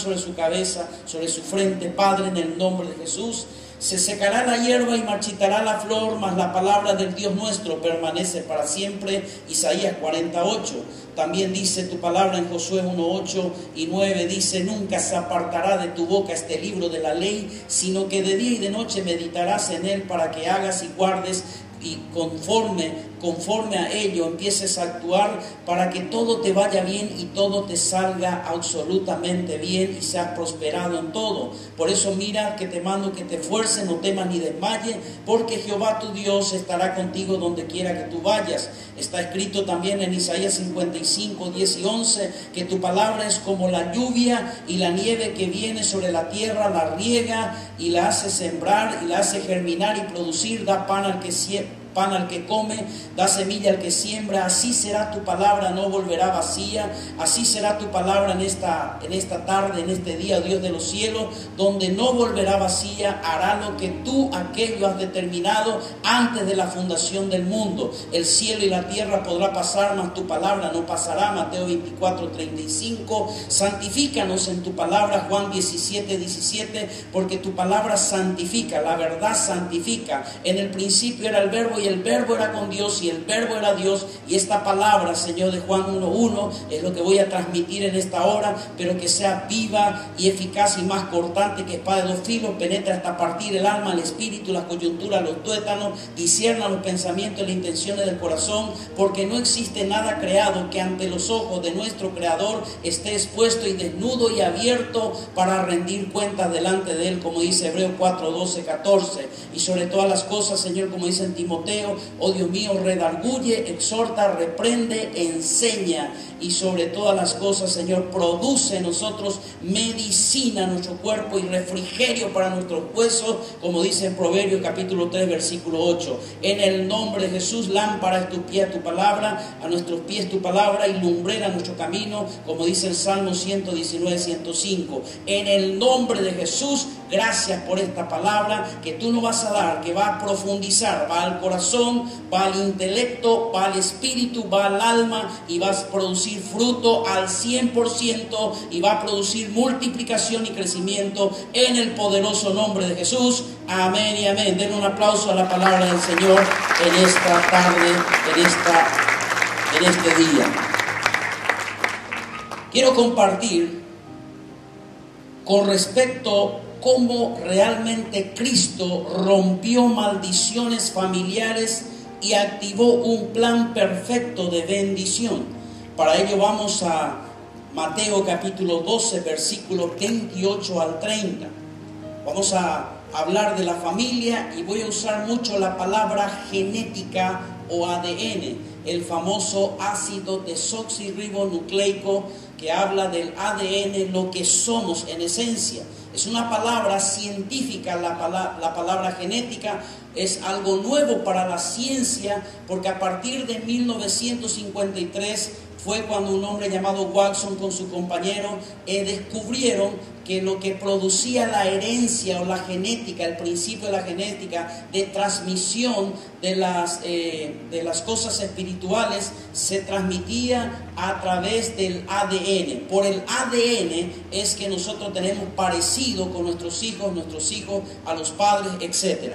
sobre su cabeza, sobre su frente, Padre, en el nombre de Jesús. Se secará la hierba y marchitará la flor, mas la palabra del Dios nuestro permanece para siempre. Isaías 48. También dice tu palabra en Josué 1:8 y 9, dice: nunca se apartará de tu boca este libro de la ley, sino que de día y de noche meditarás en él, para que hagas y guardes, y conforme a ello empieces a actuar, para que todo te vaya bien y todo te salga absolutamente bien y seas prosperado en todo. Por eso mira que te mando que te esfuerces, no temas ni desmayes, porque Jehová tu Dios estará contigo donde quiera que tú vayas. Está escrito también en Isaías 55, 10 y 11, que tu palabra es como la lluvia y la nieve que viene sobre la tierra, la riega y la hace sembrar y la hace germinar y producir, da pan al que come, da semilla al que siembra. Así será tu palabra, no volverá vacía. Así será tu palabra en esta tarde, en este día, Dios de los cielos, donde no volverá vacía. Hará lo que tú aquello has determinado antes de la fundación del mundo. El cielo y la tierra podrá pasar, mas tu palabra no pasará. Mateo 24, 35. Santifícanos en tu palabra. Juan 17, 17. Porque tu palabra santifica, la verdad santifica. En el principio era el verbo, y el verbo era con Dios, y el verbo era Dios. Y esta palabra, Señor, de Juan 1:1 es lo que voy a transmitir en esta hora, pero que sea viva y eficaz y más cortante que espada de dos filos, penetra hasta partir el alma, el espíritu, las coyunturas, los tuétanos, discierna los pensamientos y las intenciones del corazón, porque no existe nada creado que ante los ojos de nuestro Creador esté expuesto y desnudo y abierto para rendir cuentas delante de Él, como dice Hebreos 4, 12, 14. Y sobre todas las cosas, Señor, como dice en Timoteo, oh Dios mío, redarguye, exhorta, reprende, enseña, y sobre todas las cosas, Señor, produce en nosotros medicina a nuestro cuerpo y refrigerio para nuestros huesos, como dice en Proverbios capítulo 3, versículo 8. En el nombre de Jesús, lámpara es tu pie a tu palabra, a nuestros pies tu palabra, y lumbrera nuestro camino, como dice el Salmo 119, 105. En el nombre de Jesús, gracias por esta palabra que tú nos vas a dar, que va a profundizar, va al corazón, va al intelecto, va al espíritu, va al alma, y va a producir fruto al 100%, y va a producir multiplicación y crecimiento en el poderoso nombre de Jesús. Amén y amén. Den un aplauso a la palabra del Señor en esta tarde, en este día. Quiero compartir con respecto cómo realmente Cristo rompió maldiciones familiares y activó un plan perfecto de bendición. Para ello vamos a Mateo capítulo 12, versículos 28 al 30. Vamos a hablar de la familia y voy a usar mucho la palabra genética o ADN, el famoso ácido desoxirribonucleico, que habla del ADN, lo que somos en esencia. Es una palabra científica, la palabra genética es algo nuevo para la ciencia, porque a partir de 1953 fue cuando un hombre llamado Watson con su compañero descubrieron que lo que producía la herencia o la genética, el principio de la genética de transmisión de las cosas espirituales, se transmitía a través del ADN. Por el ADN es que nosotros tenemos parecido con nuestros hijos a los padres, etc.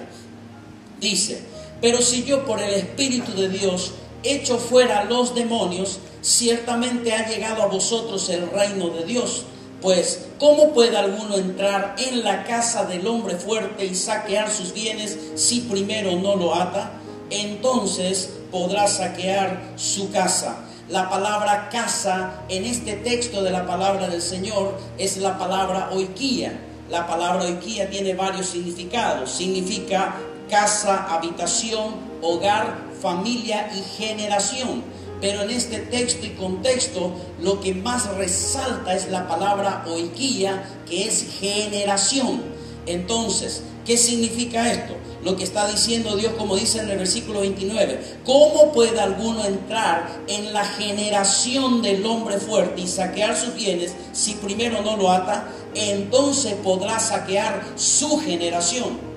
Dice: pero si yo por el Espíritu de Dios echo fuera los demonios, ciertamente ha llegado a vosotros el reino de Dios. Pues, ¿cómo puede alguno entrar en la casa del hombre fuerte y saquear sus bienes si primero no lo ata? Entonces podrá saquear su casa. La palabra casa en este texto de la palabra del Señor es la palabra oikía. La palabra oikía tiene varios significados. Significa casa, habitación, hogar, familia y generación. Pero en este texto y contexto, lo que más resalta es la palabra oikía, que es generación. Entonces, ¿qué significa esto? Lo que está diciendo Dios, como dice en el versículo 29. ¿Cómo puede alguno entrar en la generación del hombre fuerte y saquear sus bienes si primero no lo ata? Entonces podrá saquear su generación.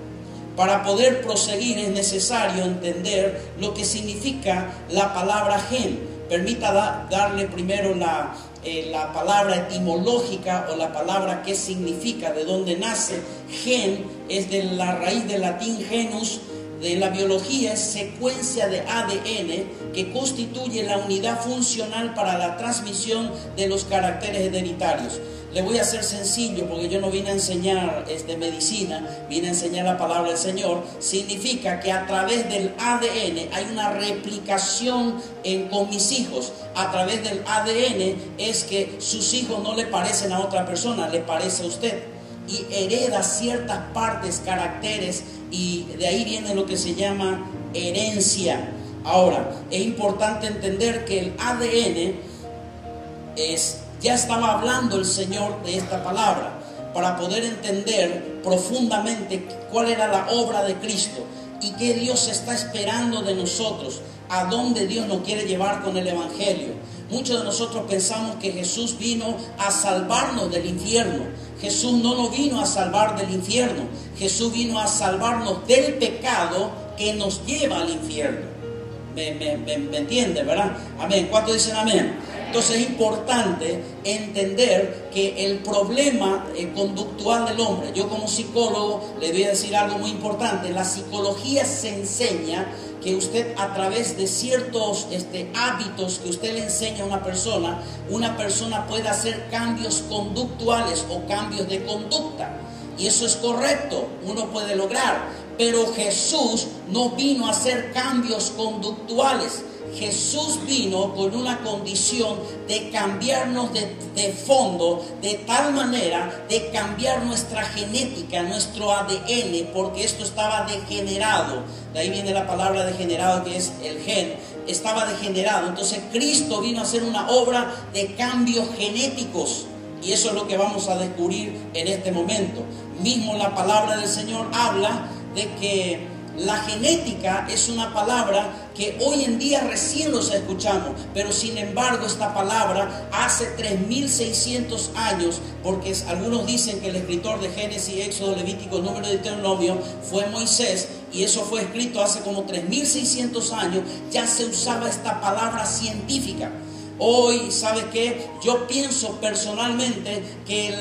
Para poder proseguir es necesario entender lo que significa la palabra gen. Permita darle primero la palabra etimológica o la palabra que significa, de dónde nace. Gen es de la raíz del latín genus, de la biología es secuencia de ADN que constituye la unidad funcional para la transmisión de los caracteres hereditarios. Le voy a hacer sencillo porque yo no vine a enseñar medicina, vine a enseñar la palabra del Señor. Significa que a través del ADN hay una replicación con mis hijos. A través del ADN es que sus hijos no le parecen a otra persona, le parece a usted. Y hereda ciertas partes, caracteres, y de ahí viene lo que se llama herencia. Ahora, es importante entender que el ADN ya estaba hablando el Señor de esta palabra para poder entender profundamente cuál era la obra de Cristo y qué Dios está esperando de nosotros, a dónde Dios nos quiere llevar con el Evangelio. Muchos de nosotros pensamos que Jesús vino a salvarnos del infierno. Jesús no nos vino a salvar del infierno. Jesús vino a salvarnos del pecado que nos lleva al infierno. ¿Me entiende, verdad? Amén. ¿Cuántos dicen amén? Entonces es importante entender que el problema conductual del hombre, yo como psicólogo le voy a decir algo muy importante. La psicología se enseña que usted, a través de ciertos hábitos que usted le enseña a una persona puede hacer cambios conductuales o cambios de conducta. Y eso es correcto, uno puede lograr. Pero Jesús no vino a hacer cambios conductuales. Jesús vino con una condición de cambiarnos de fondo, de tal manera de cambiar nuestra genética, nuestro ADN, porque esto estaba degenerado. De ahí viene la palabra degenerado, que es el gen. Estaba degenerado. Entonces Cristo vino a hacer una obra de cambios genéticos. Y eso es lo que vamos a descubrir en este momento. Mismo la palabra del Señor habla de que la genética es una palabra que hoy en día recién los escuchamos, pero sin embargo esta palabra hace 3600 años, porque algunos dicen que el escritor de Génesis, Éxodo, Levítico, Número de Deuteronomio fue Moisés, y eso fue escrito hace como 3600 años, ya se usaba esta palabra científica. Hoy, ¿sabe qué? Yo pienso personalmente que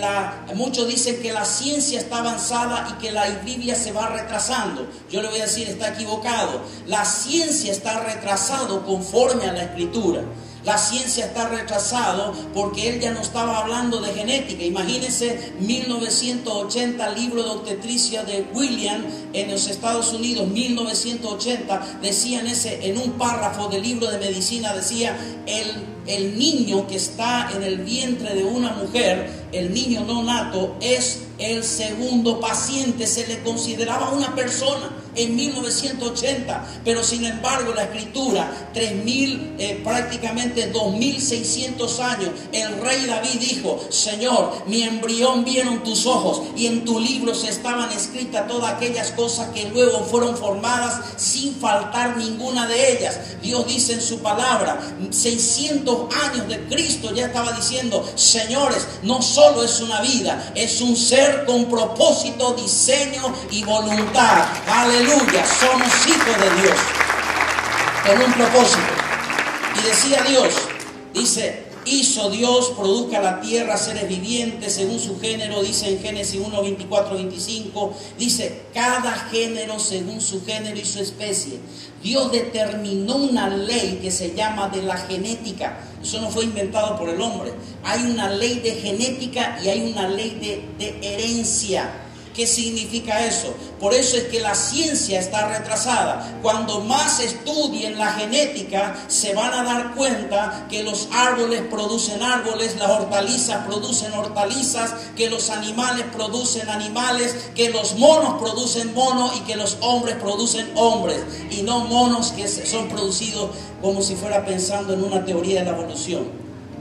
muchos dicen que la ciencia está avanzada y que la Biblia se va retrasando. Yo le voy a decir, está equivocado. La ciencia está retrasado conforme a la Escritura. La ciencia está retrasado porque él ya no estaba hablando de genética. Imagínense 1980, libro de obstetricia de William en los Estados Unidos, 1980, decía en un párrafo del libro de medicina, decía, el niño que está en el vientre de una mujer, el niño no nato, es el segundo paciente. Se le consideraba una persona en 1980, pero sin embargo la Escritura, prácticamente 2600 años, el rey David dijo, Señor, mi embrión vieron tus ojos, y en tu libro se estaban escritas todas aquellas cosas que luego fueron formadas sin faltar ninguna de ellas. Dios dice en su palabra, 600 años de Cristo ya estaba diciendo, señores, no solo es una vida, es un ser con propósito, diseño y voluntad. Aleluya, somos hijos de Dios con un propósito. Y decía Dios, dice, hizo Dios, produzca la tierra seres vivientes según su género, dice en Génesis 1, 24, 25, dice, cada género según su género y su especie. Dios determinó una ley que se llama de la genética. Eso no fue inventado por el hombre. Hay una ley de genética y hay una ley de herencia. ¿Qué significa eso? Por eso es que la ciencia está retrasada. Cuando más estudien la genética, se van a dar cuenta que los árboles producen árboles, las hortalizas producen hortalizas, que los animales producen animales, que los monos producen monos y que los hombres producen hombres. Y no monos que son producidos como si fuera pensando en una teoría de la evolución.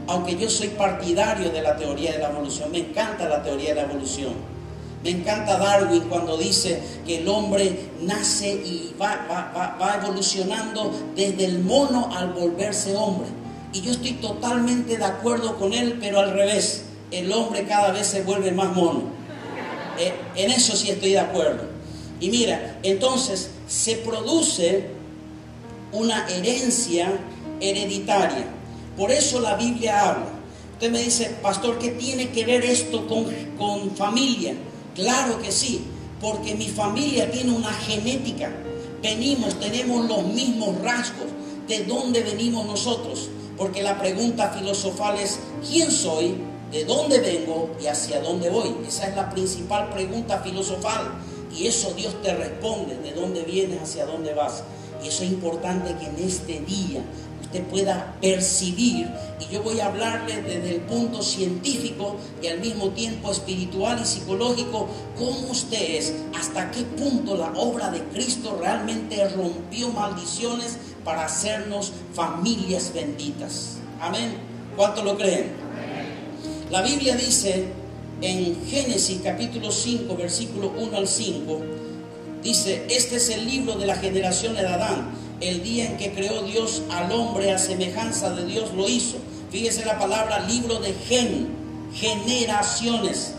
Aunque yo soy partidario de la teoría de la evolución, me encanta la teoría de la evolución. Me encanta Darwin cuando dice que el hombre nace y va evolucionando desde el mono al volverse hombre. Y yo estoy totalmente de acuerdo con él, pero al revés. El hombre cada vez se vuelve más mono. En eso sí estoy de acuerdo. Y mira, entonces se produce una herencia hereditaria. Por eso la Biblia habla Usted me dice, pastor, ¿qué tiene que ver esto con familia? Claro que sí, porque mi familia tiene una genética. Tenemos los mismos rasgos. ¿De dónde venimos nosotros? Porque la pregunta filosofal es, ¿quién soy? ¿De dónde vengo? ¿Y hacia dónde voy? Esa es la principal pregunta filosofal. Y eso Dios te responde, de dónde vienes, hacia dónde vas. Y eso es importante que en este día usted pueda percibir, y yo voy a hablarle desde el punto científico y al mismo tiempo espiritual y psicológico, cómo usted es, hasta qué punto la obra de Cristo realmente rompió maldiciones para hacernos familias benditas. Amén. ¿Cuánto lo creen? La Biblia dice en Génesis capítulo 5, versículo 1 al 5, dice, este es el libro de la generación de Adán. El día en que creó Dios al hombre a semejanza de Dios lo hizo. Fíjese la palabra libro de generaciones.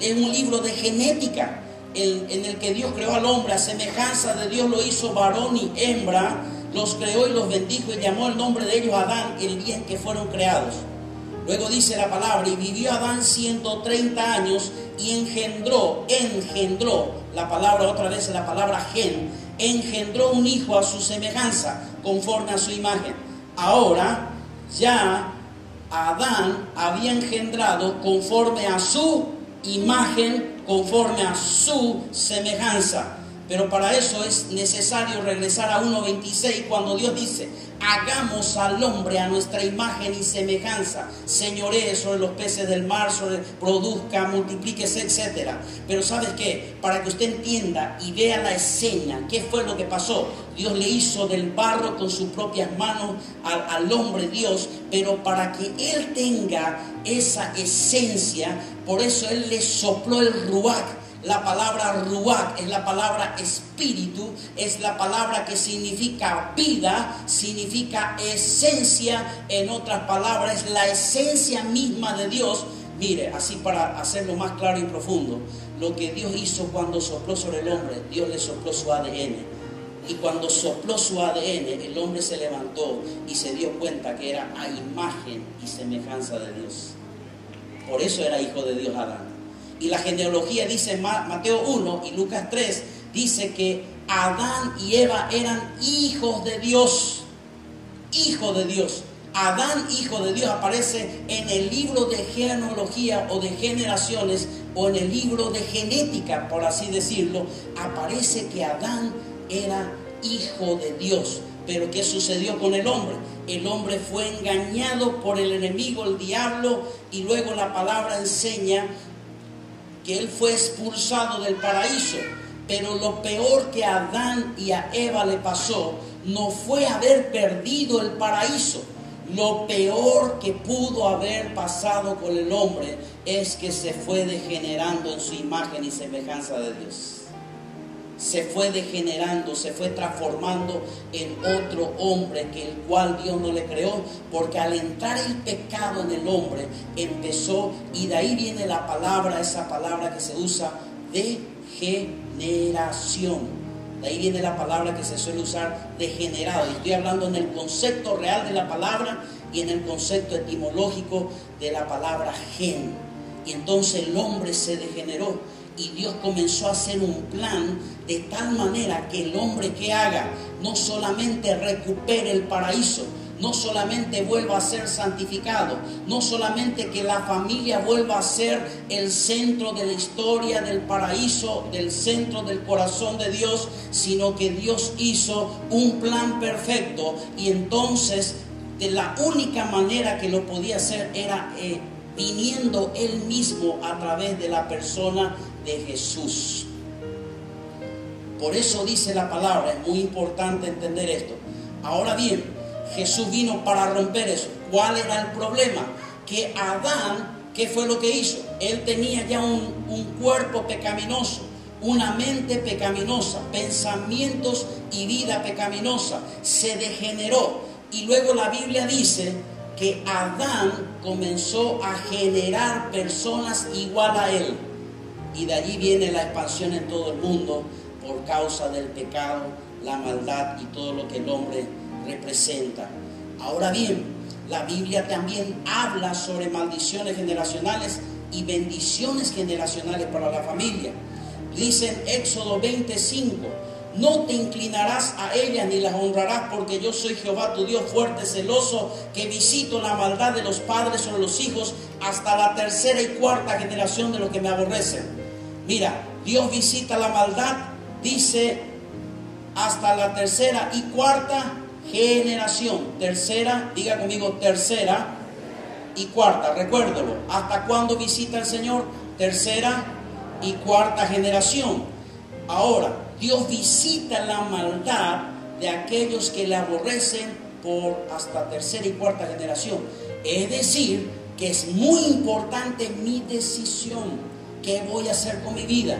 Es un libro de genética en el que Dios creó al hombre a semejanza de Dios lo hizo, varón y hembra. Los creó y los bendijo y llamó el nombre de ellos Adán el día en que fueron creados. Luego dice la palabra, y vivió Adán 130 años y engendró, la palabra otra vez, la palabra engendró un hijo a su semejanza, conforme a su imagen. Ahora ya Adán había engendrado conforme a su imagen, conforme a su semejanza. Pero para eso es necesario regresar a 1:26, cuando Dios dice, hagamos al hombre a nuestra imagen y semejanza, señoree sobre los peces del mar, produzca, multiplíquese, etc. Pero ¿sabes qué? Para que usted entienda y vea la escena, ¿qué fue lo que pasó? Dios le hizo del barro con sus propias manos al hombre Dios, pero para que él tenga esa esencia, por eso él le sopló el ruach. La palabra ruach es la palabra espíritu, es la palabra que significa vida, significa esencia. En otras palabras, es la esencia misma de Dios. Mire, así para hacerlo más claro y profundo, lo que Dios hizo cuando sopló sobre el hombre, Dios le sopló su ADN. Y cuando sopló su ADN, el hombre se levantó y se dio cuenta que era a imagen y semejanza de Dios. Por eso era hijo de Dios Adán. Y la genealogía dice, Mateo 1 y Lucas 3, dice que Adán y Eva eran hijos de Dios. Hijo de Dios. Adán, hijo de Dios, aparece en el libro de genealogía o de generaciones, o en el libro de genética, por así decirlo. Aparece que Adán era hijo de Dios. Pero ¿qué sucedió con el hombre? El hombre fue engañado por el enemigo, el diablo, y luego la palabra enseña que él fue expulsado del paraíso. Pero lo peor que a Adán y a Eva le pasó no fue haber perdido el paraíso. Lo peor que pudo haber pasado con el hombre es que se fue degenerando en su imagen y semejanza de Dios. Se fue degenerando, se fue transformando en otro hombre que el cual Dios no le creó, porque al entrar el pecado en el hombre empezó, y de ahí viene la palabra, esa palabra que se usa, degeneración. De ahí viene la palabra que se suele usar, degenerado. Y estoy hablando en el concepto real de la palabra y en el concepto etimológico de la palabra gen. Y entonces el hombre se degeneró. Y Dios comenzó a hacer un plan de tal manera que el hombre que haga no solamente recupere el paraíso, no solamente vuelva a ser santificado, no solamente que la familia vuelva a ser el centro de la historia del paraíso, del centro del corazón de Dios, sino que Dios hizo un plan perfecto. Y entonces de la única manera que lo podía hacer era viniendo Él mismo a través de la persona de Jesús. Por eso dice la palabra, es muy importante entender esto. Ahora bien, Jesús vino para romper eso. ¿Cuál era el problema? Que Adán, ¿qué fue lo que hizo? Él tenía ya un cuerpo pecaminoso, una mente pecaminosa, pensamientos y vida pecaminosa. Se degeneró. Y luego la Biblia dice que Adán comenzó a generar personas igual a él. Y de allí viene la expansión en todo el mundo por causa del pecado, la maldad y todo lo que el hombre representa. Ahora bien, La Biblia también habla sobre maldiciones generacionales y bendiciones generacionales para la familia. Dice en Éxodo 25: no te inclinarás a ellas ni las honrarás, porque yo soy Jehová tu Dios fuerte, celoso, que visito la maldad de los padres sobre los hijos hasta la tercera y cuarta generación de los que me aborrecen. Mira, Dios visita la maldad, dice, hasta la tercera y cuarta generación. Tercera, diga conmigo, tercera y cuarta, recuérdelo. ¿Hasta cuándo visita el Señor? Tercera y cuarta generación. Ahora, Dios visita la maldad de aquellos que le aborrecen por hasta tercera y cuarta generación. Es decir, que es muy importante mi decisión. ¿Qué voy a hacer con mi vida?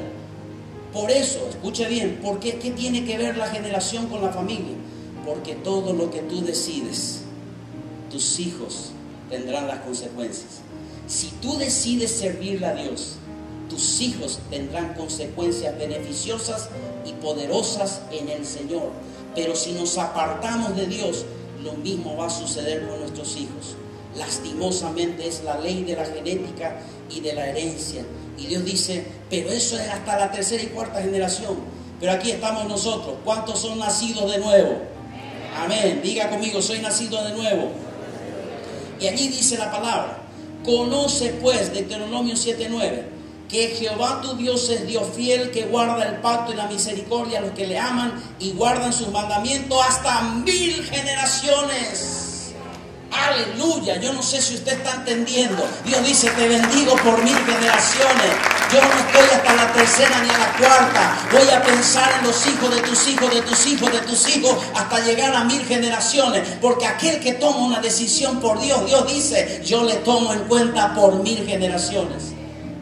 Por eso, escuche bien, ¿por qué? ¿Qué tiene que ver la generación con la familia? Porque todo lo que tú decides, tus hijos tendrán las consecuencias. Si tú decides servirle a Dios, tus hijos tendrán consecuencias beneficiosas y poderosas en el Señor. Pero si nos apartamos de Dios, lo mismo va a suceder con nuestros hijos. Lastimosamente es la ley de la genética y de la herencia. Y Dios dice, pero eso es hasta la tercera y cuarta generación. Pero aquí estamos nosotros. ¿Cuántos son nacidos de nuevo? Amén. Diga conmigo, soy nacido de nuevo. Y allí dice la palabra: conoce pues, Deuteronomio 7:9, que Jehová tu Dios es Dios fiel, que guarda el pacto y la misericordia a los que le aman y guardan sus mandamientos hasta 1000 generaciones. Aleluya. Yo no sé si usted está entendiendo. Dios dice, te bendigo por 1000 generaciones. Yo no estoy hasta la tercera ni a la cuarta. Voy a pensar en los hijos de tus hijos, de tus hijos, de tus hijos, hasta llegar a 1000 generaciones. Porque aquel que toma una decisión por Dios, Dios dice, yo le tomo en cuenta por 1000 generaciones.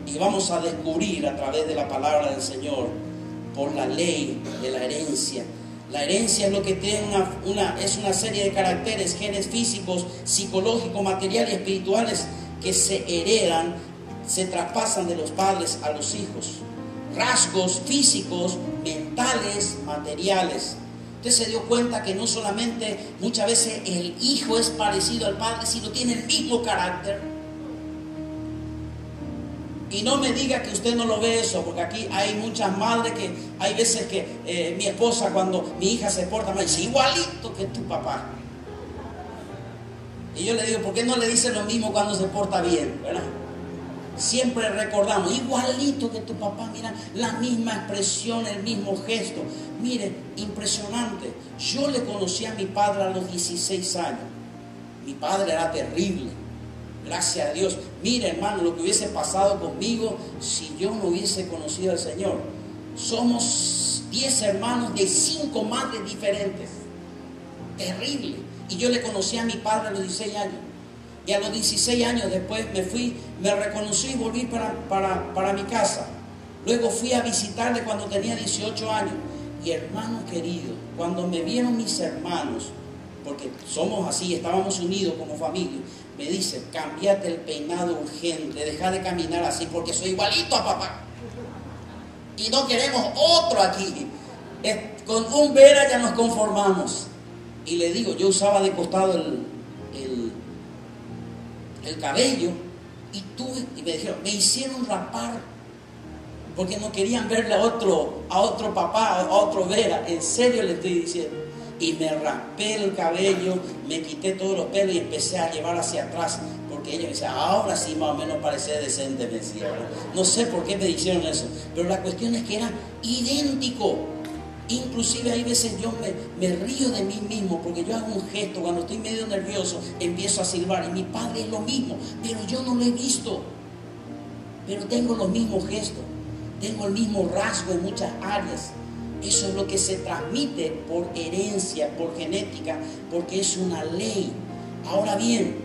Y vamos a descubrir a través de la palabra del Señor, por la ley de la herencia. La herencia es lo que tiene es una serie de caracteres, genes físicos, psicológicos, materiales y espirituales que se heredan, se traspasan de los padres a los hijos. Rasgos físicos, mentales, materiales. Usted se dio cuenta que no solamente muchas veces el hijo es parecido al padre, sino tiene el mismo carácter. Y no me diga que usted no lo ve eso, porque aquí hay muchas madres que hay veces que mi esposa, cuando mi hija se porta mal, dice, igualito que tu papá. Y yo le digo, ¿por qué no le dice lo mismo cuando se porta bien? ¿Verdad? Siempre recordamos, igualito que tu papá, mira, la misma expresión, el mismo gesto. Mire, impresionante. Yo le conocí a mi padre a los 16 años. Mi padre era terrible. Gracias a Dios. Mira, hermano, lo que hubiese pasado conmigo si yo no hubiese conocido al Señor. Somos 10 hermanos de 5 madres diferentes. Terrible. Y yo le conocí a mi padre a los 16 años. Y a los 16 años después me fui, me reconocí y volví para mi casa. Luego fui a visitarle cuando tenía 18 años. Y hermano querido, cuando me vieron mis hermanos, porque somos así, estábamos unidos como familia, me dice, cámbiate el peinado urgente, deja de caminar así porque soy igualito a papá. Y no queremos otro aquí. Con un Vera ya nos conformamos. Y le digo, yo usaba de costado el cabello y me dijeron, me hicieron rapar porque no querían verle a otro papá, a otro Vera. En serio le estoy diciendo. Y me raspé el cabello, me quité todos los pelos y empecé a llevar hacia atrás, porque ellos me decían, ahora sí más o menos parece decente, me decía, ¿verdad? No sé por qué me dijeron eso, pero la cuestión es que era idéntico. Inclusive hay veces yo me río de mí mismo, porque yo hago un gesto, cuando estoy medio nervioso, empiezo a silbar, y mi padre es lo mismo, pero yo no lo he visto, pero tengo los mismos gestos, tengo el mismo rasgo en muchas áreas. Eso es lo que se transmite por herencia, por genética, porque es una ley. Ahora bien,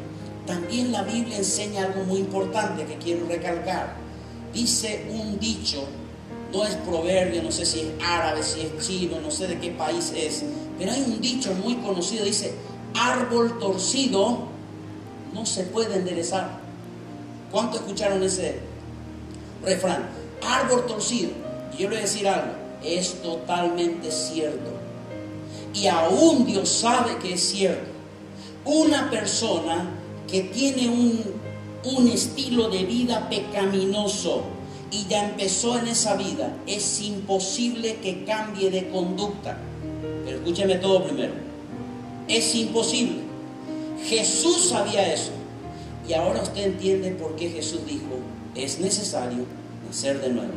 también la Biblia enseña algo muy importante que quiero recalcar. Dice un dicho, no es proverbio, no sé si es árabe, si es chino, no sé de qué país es, pero hay un dicho muy conocido, dice, árbol torcido no se puede enderezar. ¿Cuánto escucharon ese refrán? Árbol torcido. Y yo le voy a decir algo. Es totalmente cierto. Y aún Dios sabe que es cierto. Una persona que tiene un estilo de vida pecaminoso y ya empezó en esa vida, es imposible que cambie de conducta. Pero escúcheme todo primero. Es imposible. Jesús sabía eso. Y ahora usted entiende por qué Jesús dijo, es necesario nacer de nuevo.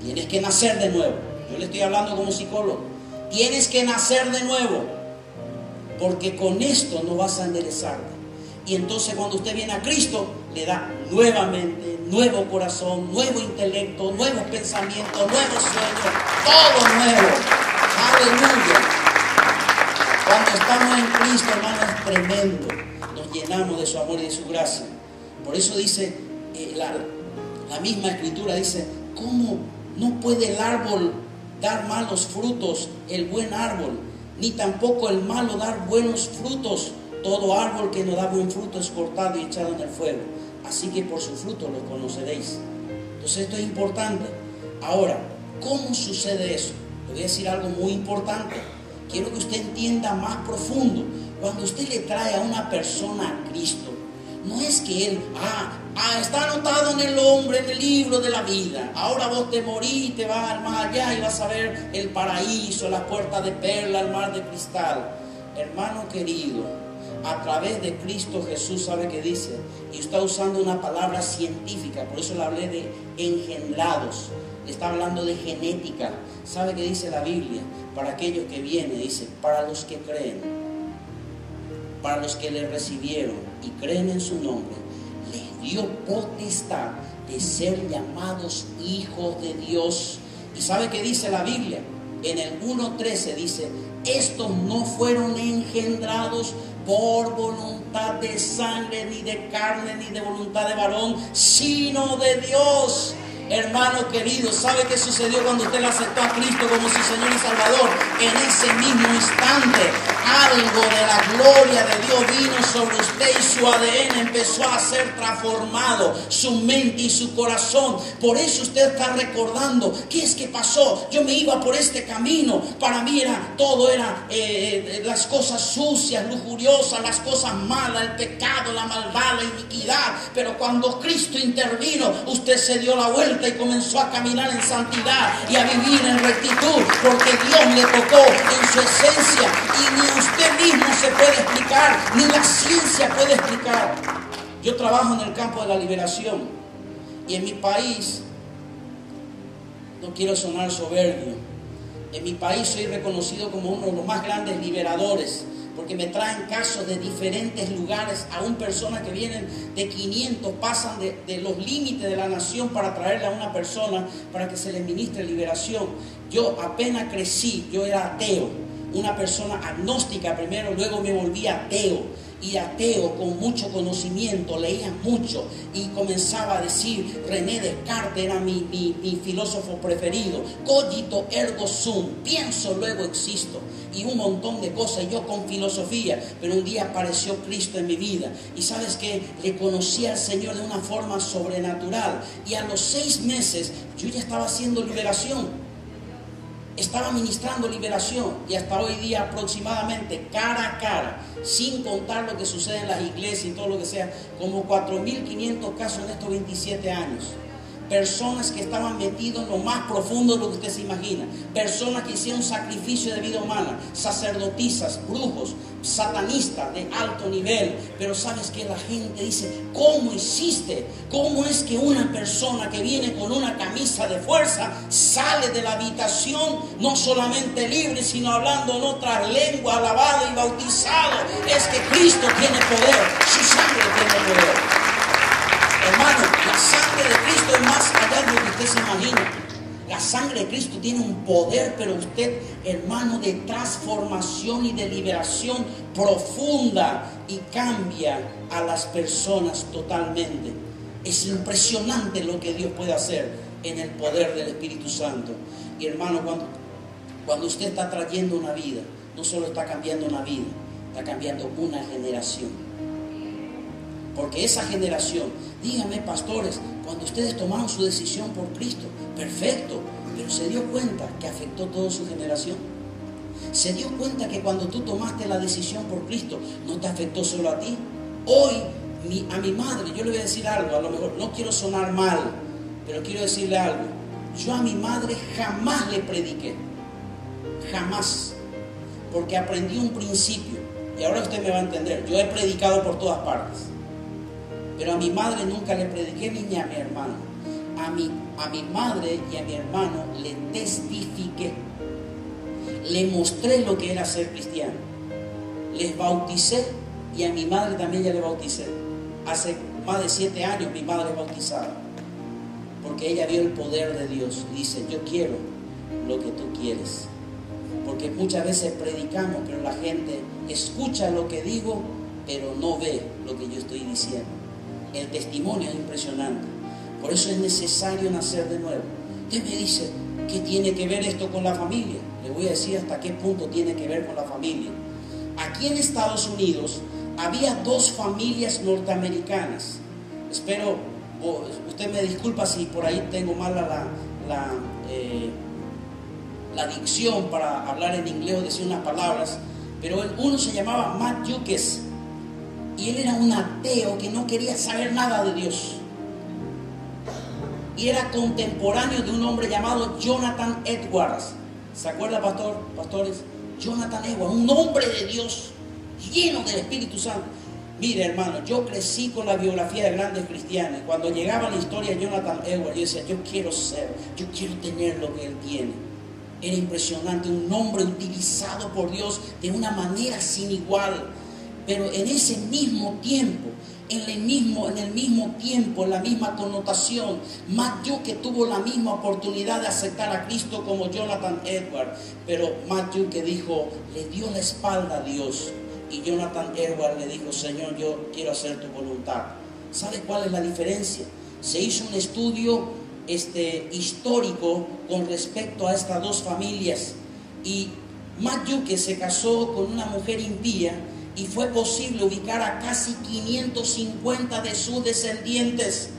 Tienes que nacer de nuevo. Yo le estoy hablando como psicólogo. Tienes que nacer de nuevo. Porque con esto no vas a enderezarte. Y entonces cuando usted viene a Cristo, le da nuevamente nuevo corazón, nuevo intelecto, nuevos pensamientos, nuevos sueños, todo nuevo. Aleluya. Cuando estamos en Cristo, hermano, es tremendo. Nos llenamos de su amor y de su gracia. Por eso dice, la misma escritura dice, ¿cómo no puede el árbol dar malos frutos, el buen árbol? Ni tampoco el malo dar buenos frutos. Todo árbol que no da buen fruto es cortado y echado en el fuego. Así que por su fruto los conoceréis. Entonces esto es importante. Ahora, ¿cómo sucede eso? Le voy a decir algo muy importante. Quiero que usted entienda más profundo. Cuando usted le trae a una persona a Cristo, no es que él, está anotado en el hombre, en el libro de la vida. Ahora vos te morís y te vas al más allá y vas a ver el paraíso, las puertas de perla, el mar de cristal. Hermano querido, a través de Cristo Jesús, ¿sabe qué dice? Y está usando una palabra científica, por eso le hablé de engendrados. Le está hablando de genética. ¿Sabe qué dice la Biblia? Para aquellos que vienen, dice, para los que creen, para los que le recibieron y creen en su nombre, les dio potestad de ser llamados hijos de Dios. ¿Y sabe qué dice la Biblia? En el 1:13 dice, estos no fueron engendrados por voluntad de sangre, ni de carne, ni de voluntad de varón, sino de Dios. Hermano querido, ¿sabe qué sucedió cuando usted le aceptó a Cristo como su Señor y Salvador? En ese mismo instante, algo de la gloria de Dios vino sobre usted y su ADN empezó a ser transformado, su mente y su corazón. Por eso usted está recordando, ¿qué es que pasó? Yo me iba por este camino, para mí todo era las cosas sucias, lujuriosas, las cosas malas, el pecado, la maldad, la iniquidad. Pero cuando Cristo intervino, usted se dio la vuelta y comenzó a caminar en santidad y a vivir en rectitud, porque Dios le tocó en su esencia y ni usted mismo se puede explicar, ni la ciencia puede explicar. Yo trabajo en el campo de la liberación y en mi país, no quiero sonar soberbio, en mi país soy reconocido como uno de los más grandes liberadores, porque me traen casos de diferentes lugares, aún personas que vienen de 500, pasan de los límites de la nación para traerle a una persona para que se le ministre liberación. Yo apenas crecí, yo era ateo, una persona agnóstica primero, luego me volví ateo. Y ateo con mucho conocimiento, leía mucho y comenzaba a decir, René Descartes era mi filósofo preferido, cogito ergo sum, pienso luego existo, y un montón de cosas, yo con filosofía. Pero un día apareció Cristo en mi vida y ¿sabes qué? Le conocí al Señor de una forma sobrenatural, y a los 6 meses yo ya estaba haciendo liberación. Estaba ministrando liberación, y hasta hoy día aproximadamente cara a cara, sin contar lo que sucede en las iglesias y todo lo que sea, como 4.500 casos en estos 27 años. Personas que estaban metidos en lo más profundo de lo que usted se imagina. Personas que hicieron sacrificio de vida humana. Sacerdotisas, brujos, satanistas de alto nivel. Pero ¿sabes qué? La gente dice, ¿cómo hiciste? ¿Cómo es que una persona que viene con una camisa de fuerza sale de la habitación no solamente libre, sino hablando en otras lenguas, alabado y bautizado? Es que Cristo tiene poder. Su sangre tiene poder. Hermano, la sangre de Cristo es más allá de lo que usted se imagina. La sangre de Cristo tiene un poder, pero usted, hermano, de transformación y de liberación profunda, y cambia a las personas totalmente. Es impresionante lo que Dios puede hacer en el poder del Espíritu Santo. Y hermano, cuando usted está trayendo una vida, no solo está cambiando una vida, está cambiando una generación. Porque esa generación, díganme pastores, cuando ustedes tomaron su decisión por Cristo, perfecto, pero se dio cuenta que afectó toda su generación. Se dio cuenta que cuando tú tomaste la decisión por Cristo, no te afectó solo a ti. Hoy, a mi madre, yo le voy a decir algo, a lo mejor no quiero sonar mal, pero quiero decirle algo. Yo a mi madre jamás le prediqué, jamás, porque aprendí un principio, y ahora usted me va a entender. Yo he predicado por todas partes, pero a mi madre nunca le prediqué ni a mi hermano. A mi madre y a mi hermano le testifiqué, le mostré lo que era ser cristiano, les bauticé, y a mi madre también ya le bauticé. Hace más de 7 años mi madre es bautizada, porque ella vio el poder de Dios y dice: yo quiero lo que tú quieres. Porque muchas veces predicamos, pero la gente escucha lo que digo, pero no ve lo que yo estoy diciendo. El testimonio es impresionante. Por eso es necesario nacer de nuevo. Usted me dice: ¿qué tiene que ver esto con la familia? Le voy a decir hasta qué punto tiene que ver con la familia. Aquí en Estados Unidos había 2 familias norteamericanas. Espero, usted me disculpa si por ahí tengo mala la dicción para hablar en inglés o decir unas palabras, pero uno se llamaba Matt Jukes, y él era un ateo que no quería saber nada de Dios, y era contemporáneo de un hombre llamado Jonathan Edwards. ¿Se acuerda, pastores? Jonathan Edwards, un hombre de Dios lleno del Espíritu Santo. Mire, hermano, yo crecí con la biografía de grandes cristianos. Cuando llegaba la historia de Jonathan Edwards, yo decía: yo quiero tener lo que él tiene. Era impresionante, un hombre utilizado por Dios de una manera sin igual. Pero en ese mismo tiempo, en la misma connotación, Matt Jukes tuvo la misma oportunidad de aceptar a Cristo como Jonathan Edwards. Pero Matt Jukes dijo, le dio la espalda a Dios. Y Jonathan Edwards le dijo: Señor, yo quiero hacer tu voluntad. ¿Sabe cuál es la diferencia? Se hizo un estudio histórico con respecto a estas 2 familias, y Matt Jukes se casó con una mujer impía, y fue posible ubicar a casi 550 de sus descendientes.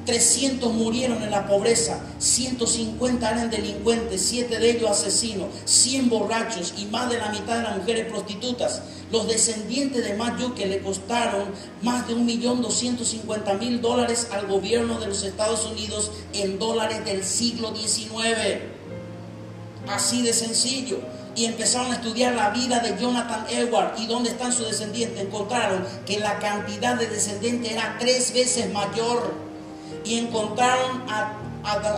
300 murieron en la pobreza, 150 eran delincuentes, 7 de ellos asesinos, 100 borrachos y más de la mitad de las mujeres prostitutas. Los descendientes de Matt Jukes le costaron más de $1.250.000 al gobierno de los Estados Unidos en dólares del siglo XIX. Así de sencillo. Y empezaron a estudiar la vida de Jonathan Edwards y dónde están sus descendientes. Encontraron que la cantidad de descendientes era 3 veces mayor. Y encontraron a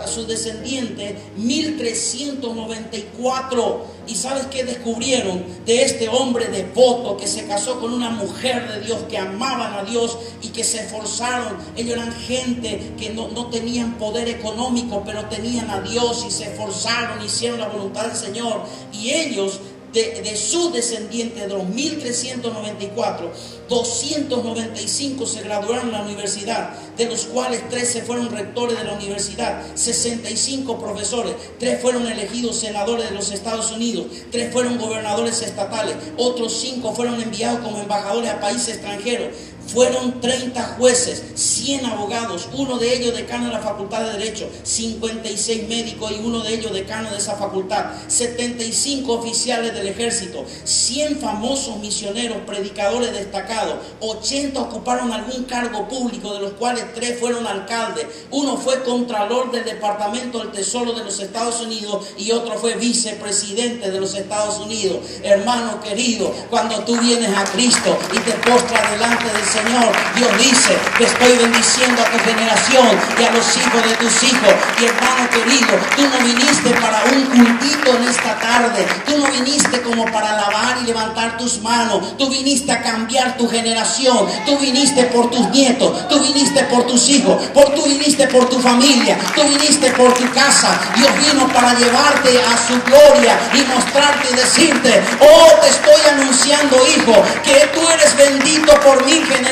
sus descendientes 1394. ¿Y sabes qué descubrieron? De este hombre devoto que se casó con una mujer de Dios, que amaban a Dios y que se esforzaron. Ellos eran gente que no tenían poder económico, pero tenían a Dios y se esforzaron, hicieron la voluntad del Señor. Y ellos, de sus descendientes, de los 1394, 295 se graduaron en la universidad, de los cuales 13 fueron rectores de la universidad, 65 profesores, 3 fueron elegidos senadores de los Estados Unidos, 3 fueron gobernadores estatales, otros 5 fueron enviados como embajadores a países extranjeros. Fueron 30 jueces, 100 abogados, uno de ellos decano de la Facultad de Derecho, 56 médicos y uno de ellos decano de esa facultad, 75 oficiales del ejército, 100 famosos misioneros, predicadores destacados, 80 ocuparon algún cargo público, de los cuales 3 fueron alcaldes, uno fue contralor del Departamento del Tesoro de los Estados Unidos y otro fue vicepresidente de los Estados Unidos. Hermano querido, cuando tú vienes a Cristo y te postras delante del Señor, Dios dice: te estoy bendiciendo a tu generación y a los hijos de tus hijos. Y hermano querido, tú no viniste para un cultito en esta tarde, tú no viniste como para alabar y levantar tus manos, tú viniste a cambiar tu generación, tú viniste por tus nietos, tú viniste por tus hijos, tú viniste por tu familia, tú viniste por tu casa. Dios vino para llevarte a su gloria y mostrarte y decirte: oh, te estoy anunciando, hijo, que tú eres bendito por mi generaciones.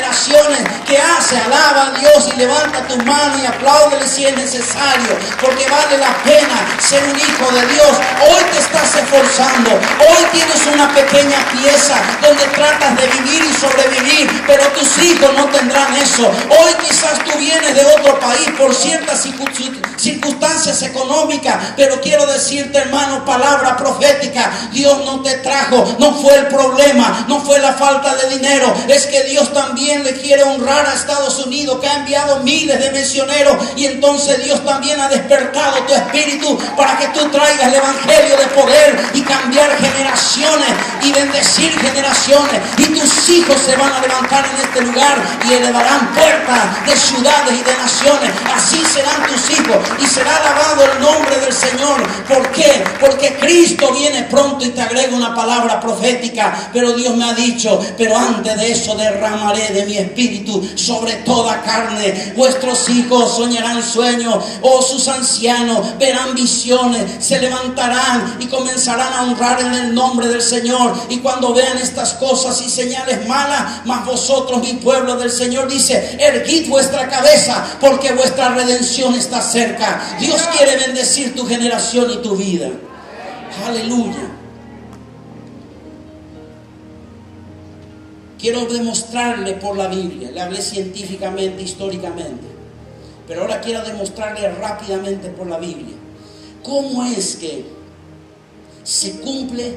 Que hace, alaba a Dios y levanta tu mano y apláudele si es necesario, porque vale la pena ser un hijo de Dios. Hoy te estás esforzando. Hoy tienes una pequeña pieza donde tratas de vivir y sobrevivir, pero tus hijos no tendrán eso. Hoy quizás tú vienes de otro país por ciertas circunstancias económicas, pero quiero decirte, hermano, palabra profética: Dios no te trajo, no fue el problema, no fue la falta de dinero, es que Dios también le quiere honrar a Estados Unidos, que ha enviado miles de misioneros, y entonces Dios también ha despertado tu espíritu para que tú traigas el evangelio de poder y cambiar generaciones y bendecir generaciones, y tus hijos se van a levantar en este lugar y elevarán puertas de ciudades y de naciones. Así serán tus hijos y será alabado el nombre del Señor. ¿Por qué? Porque Cristo viene pronto. Y te agrego una palabra profética: pero Dios me ha dicho, pero antes de eso derramaré de mi espíritu sobre toda carne. Vuestros hijos soñarán sueños, sus ancianos verán visiones, se levantarán y comenzarán a honrar en el nombre del Señor. Y cuando vean estas cosas y señales malas, mas vosotros, mi pueblo del Señor, dice: erguid vuestra cabeza, porque vuestra redención está cerca. Dios quiere bendecir tu generación y tu vida. Aleluya. Quiero demostrarle por la Biblia. Le hablé científicamente, históricamente, pero ahora quiero demostrarle rápidamente por la Biblia cómo es que se cumple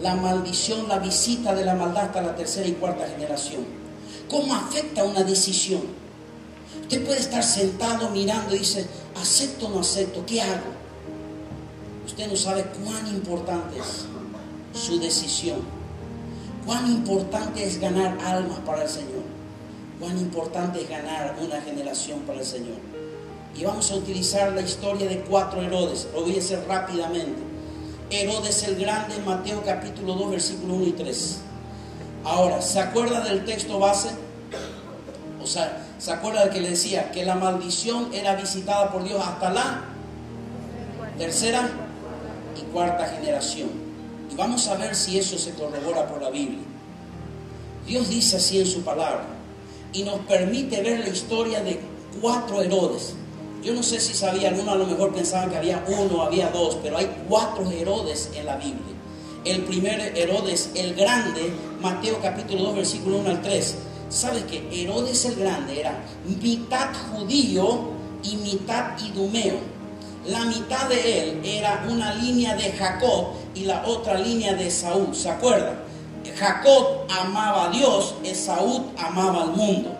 la maldición, la visita de la maldad hasta la tercera y cuarta generación. Cómo afecta una decisión. Usted puede estar sentado mirando y dice: ¿acepto o no acepto? ¿Qué hago? Usted no sabe cuán importante es su decisión. Cuán importante es ganar almas para el Señor. Cuán importante es ganar una generación para el Señor. Y vamos a utilizar la historia de 4 Herodes. Lo voy a hacer rápidamente. Herodes el Grande, Mateo capítulo 2, versículo 1 y 3. Ahora, ¿se acuerda del texto base? O sea, ¿se acuerda de que le decía que la maldición era visitada por Dios hasta la tercera y cuarta generación? Y vamos a ver si eso se corrobora por la Biblia. Dios dice así en su palabra, y nos permite ver la historia de 4 Herodes. Yo no sé si sabía, algunos a lo mejor pensaban que había 1, había 2, pero hay 4 Herodes en la Biblia. El primer Herodes el Grande, Mateo capítulo 2, versículo 1 al 3. ¿Sabes que Herodes el Grande era mitad judío y mitad idumeo? La mitad de él era una línea de Jacob y la otra línea de Esaú. ¿Se acuerdan? Jacob amaba a Dios, Esaú amaba al mundo.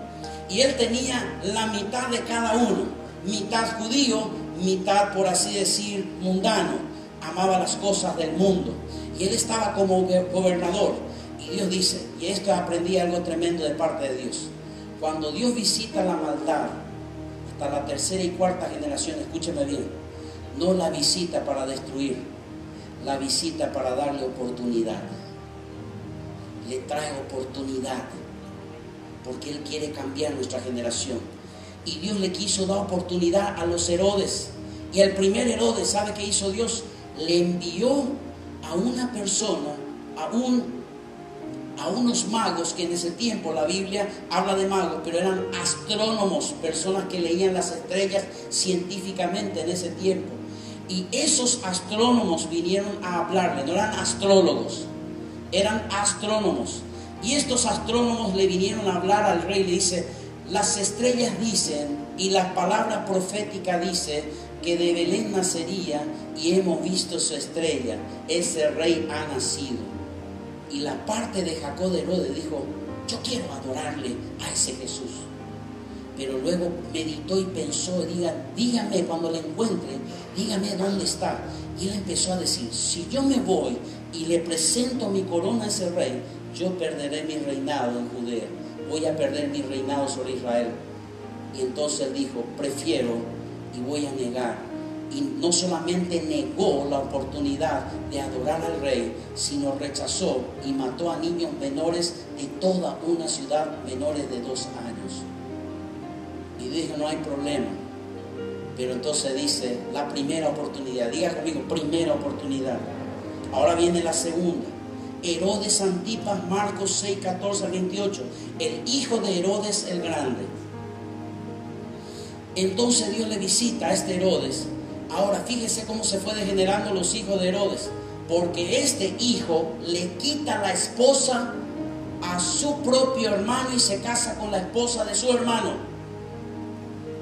Y él tenía la mitad de cada uno. Mitad judío, mitad, por así decir, mundano. Amaba las cosas del mundo. Y él estaba como gobernador. Y Dios dice, y esto aprendí algo tremendo de parte de Dios: cuando Dios visita la maldad hasta la tercera y cuarta generación, escúcheme bien, no la visita para destruir, la visita para darle oportunidad. Le trae oportunidad, porque Él quiere cambiar nuestra generación. Y Dios le quiso dar oportunidad a los Herodes. Y el primer Herodes, ¿sabe qué hizo Dios? Le envió a una persona, a unos magos, que en ese tiempo la Biblia habla de magos, pero eran astrónomos, personas que leían las estrellas científicamente en ese tiempo. Y esos astrónomos vinieron a hablarle, no eran astrólogos, eran astrónomos. Y estos astrónomos le vinieron a hablar al rey. Le dice: las estrellas dicen, y la palabra profética dice, que de Belén nacería, y hemos visto su estrella, ese rey ha nacido. Y la parte de Jacob de Herodes dijo: yo quiero adorarle a ese Jesús. Pero luego meditó y pensó: dígame cuando le encuentre, dígame dónde está. Y él empezó a decir: si yo me voy y le presento mi corona a ese rey, yo perderé mi reinado en Judea, voy a perder mi reinado sobre Israel. Y entonces él dijo: prefiero y voy a negar. Y no solamente negó la oportunidad de adorar al rey, sino rechazó y mató a niños menores de toda una ciudad, menores de 2 años. Y dijo: no hay problema. Pero entonces dice: la primera oportunidad. Diga conmigo: primera oportunidad. Ahora viene la segunda. Herodes Antipas, Marcos 6, 14 al 28. El hijo de Herodes el Grande. Entonces Dios le visita a este Herodes. Ahora fíjese cómo se fue degenerando los hijos de Herodes. porque este hijo le quita la esposa a su propio hermano y se casa con la esposa de su hermano.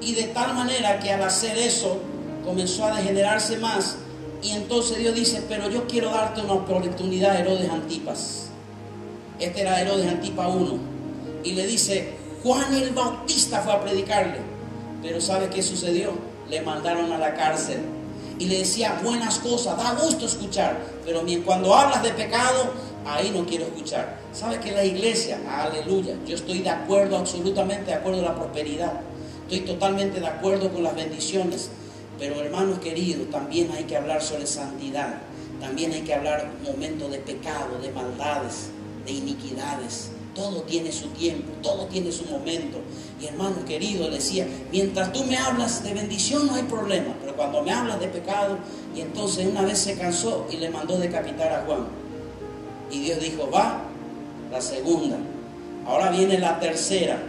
Y de tal manera que al hacer eso comenzó a degenerarse más. Y entonces Dios dice: pero yo quiero darte una oportunidad, Herodes Antipas. Este era Herodes Antipas I. Y le dice: Juan el Bautista fue a predicarle. Pero ¿sabe qué sucedió? Le mandaron a la cárcel. Y le decía buenas cosas, da gusto escuchar, pero cuando hablas de pecado, ahí no quiero escuchar. ¿Sabe que la iglesia, aleluya, yo estoy de acuerdo, absolutamente de acuerdo a la prosperidad, estoy totalmente de acuerdo con las bendiciones, pero hermanos queridos, también hay que hablar sobre santidad, también hay que hablar momentos de pecado, de maldades, de iniquidades. Todo tiene su tiempo, todo tiene su momento. Y hermano querido, le decía, mientras tú me hablas de bendición no hay problema, pero cuando me hablas de pecado, y entonces una vez se cansó y le mandó decapitar a Juan. Y Dios dijo: va, la segunda. Ahora viene la tercera.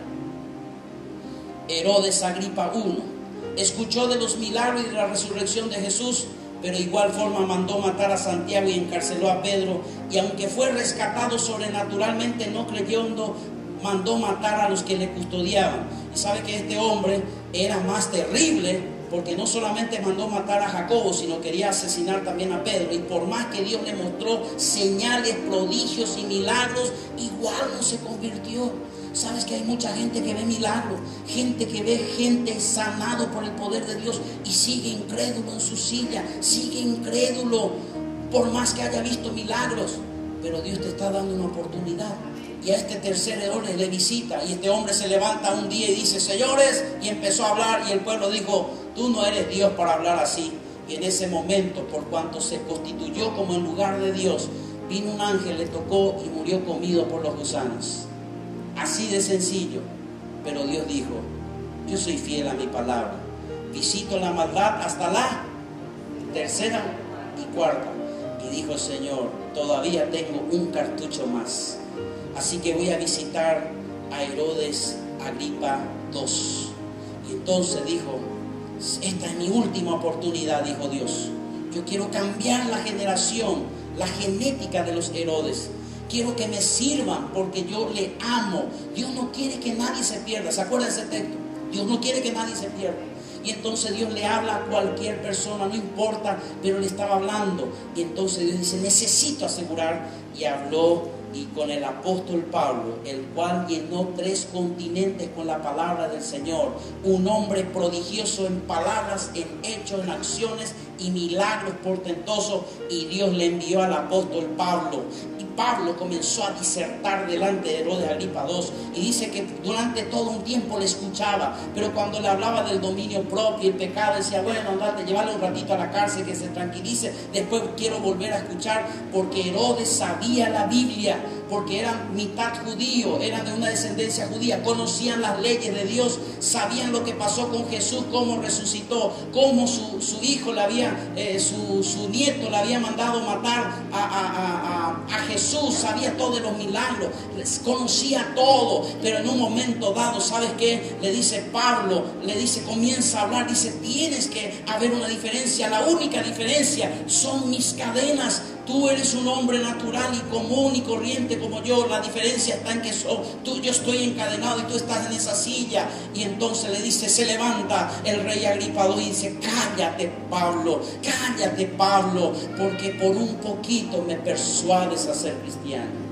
Herodes Agripa I escuchó de los milagros y de la resurrección de Jesús, pero de igual forma mandó matar a Santiago y encarceló a Pedro, y aunque fue rescatado sobrenaturalmente, no creyendo, mandó matar a los que le custodiaban. Y sabe que este hombre era más terrible, porque no solamente mandó matar a Jacobo, sino quería asesinar también a Pedro. Y por más que Dios le mostró señales, prodigios y milagros, igual no se convirtió. Sabes que hay mucha gente que ve milagros, gente que ve gente sanado por el poder de Dios y sigue incrédulo en su silla, sigue incrédulo por más que haya visto milagros. Pero Dios te está dando una oportunidad. Y a este tercer Herodes le visita, y este hombre se levanta un día y dice: señores, y empezó a hablar, y el pueblo dijo: tú no eres Dios para hablar así. Y en ese momento, por cuanto se constituyó como en lugar de Dios, vino un ángel, le tocó y murió comido por los gusanos. Así de sencillo. Pero Dios dijo: yo soy fiel a mi palabra, visito la maldad hasta la tercera y cuarta. Y dijo el Señor: todavía tengo un cartucho más, así que voy a visitar a Herodes Agripa II. Y entonces dijo: esta es mi última oportunidad, dijo Dios. Yo quiero cambiar la generación, la genética de los Herodes. Quiero que me sirvan porque yo le amo. Dios no quiere que nadie se pierda. ¿Se acuerdan de ese texto? Dios no quiere que nadie se pierda. Y entonces Dios le habla a cualquier persona, no importa, pero le estaba hablando. Y entonces Dios dice: necesito asegurar. Y habló y con el apóstol Pablo, el cual llenó 3 continentes con la palabra del Señor. Un hombre prodigioso en palabras, en hechos, en acciones y milagros portentosos. Y Dios le envió al apóstol Pablo. Pablo comenzó a disertar delante de Herodes Agripa II, y dice que durante todo un tiempo le escuchaba, pero cuando le hablaba del dominio propio y el pecado, decía: bueno, andate, llévale un ratito a la cárcel que se tranquilice, después quiero volver a escuchar. Porque Herodes sabía la Biblia, porque era mitad judío, era de una descendencia judía, conocían las leyes de Dios, sabían lo que pasó con Jesús, cómo resucitó, cómo su hijo le había, su nieto le había mandado matar a Jesús, sabía todo de los milagros, conocía todo. Pero en un momento dado, ¿sabes qué? Le dice Pablo, le dice, comienza a hablar, dice: tienes que haber una diferencia, la única diferencia son mis cadenas. Tú eres un hombre natural y común y corriente como yo. La diferencia está en que yo estoy encadenado y tú estás en esa silla. Y entonces le dice, se levanta el rey Agripa II y dice: cállate Pablo, porque por un poquito me persuades a ser cristiano.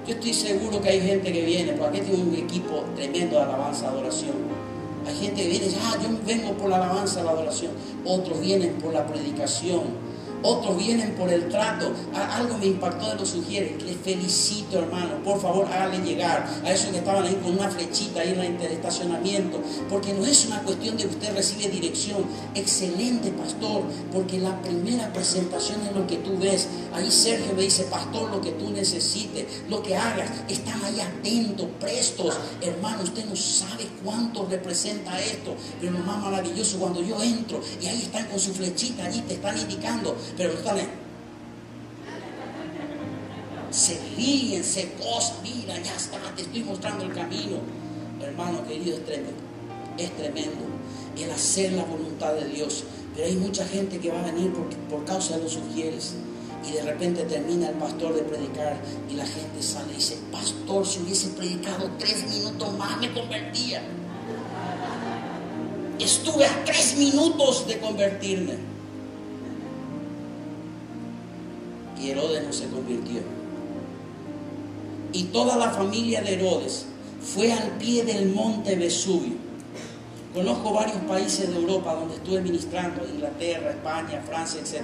Yo estoy seguro que hay gente que viene, porque aquí tengo un equipo tremendo de alabanza, adoración. Hay gente que viene y dice: yo vengo por la alabanza, la adoración. Otros vienen por la predicación. Otros vienen por el trato. Algo me impactó de lo sugiere. Les felicito, hermano. Por favor, háganle llegar a esos que estaban ahí con una flechita ahí en el estacionamiento. Porque no es una cuestión de usted recibe dirección. Excelente, pastor. Porque la primera presentación es lo que tú ves. Ahí Sergio me dice: pastor, lo que tú necesites, lo que hagas. Están ahí atentos, prestos. Hermano, usted no sabe cuánto representa esto. Pero lo más maravilloso, cuando yo entro y ahí están con su flechita, allí te están indicando. Pero no están ahí. Se ríen, se gozan. Mira, ya está, te estoy mostrando el camino. Hermano querido, es tremendo. Es tremendo el hacer la voluntad de Dios. Pero hay mucha gente que va a venir por causa de los ujieres. Y de repente termina el pastor de predicar y la gente sale y dice: pastor, si hubiese predicado 3 minutos más me convertía. Estuve a 3 minutos de convertirme. Y Herodes no se convirtió. Y toda la familia de Herodes fue al pie del monte Vesubio. Conozco varios países de Europa donde estuve ministrando: Inglaterra, España, Francia, etc.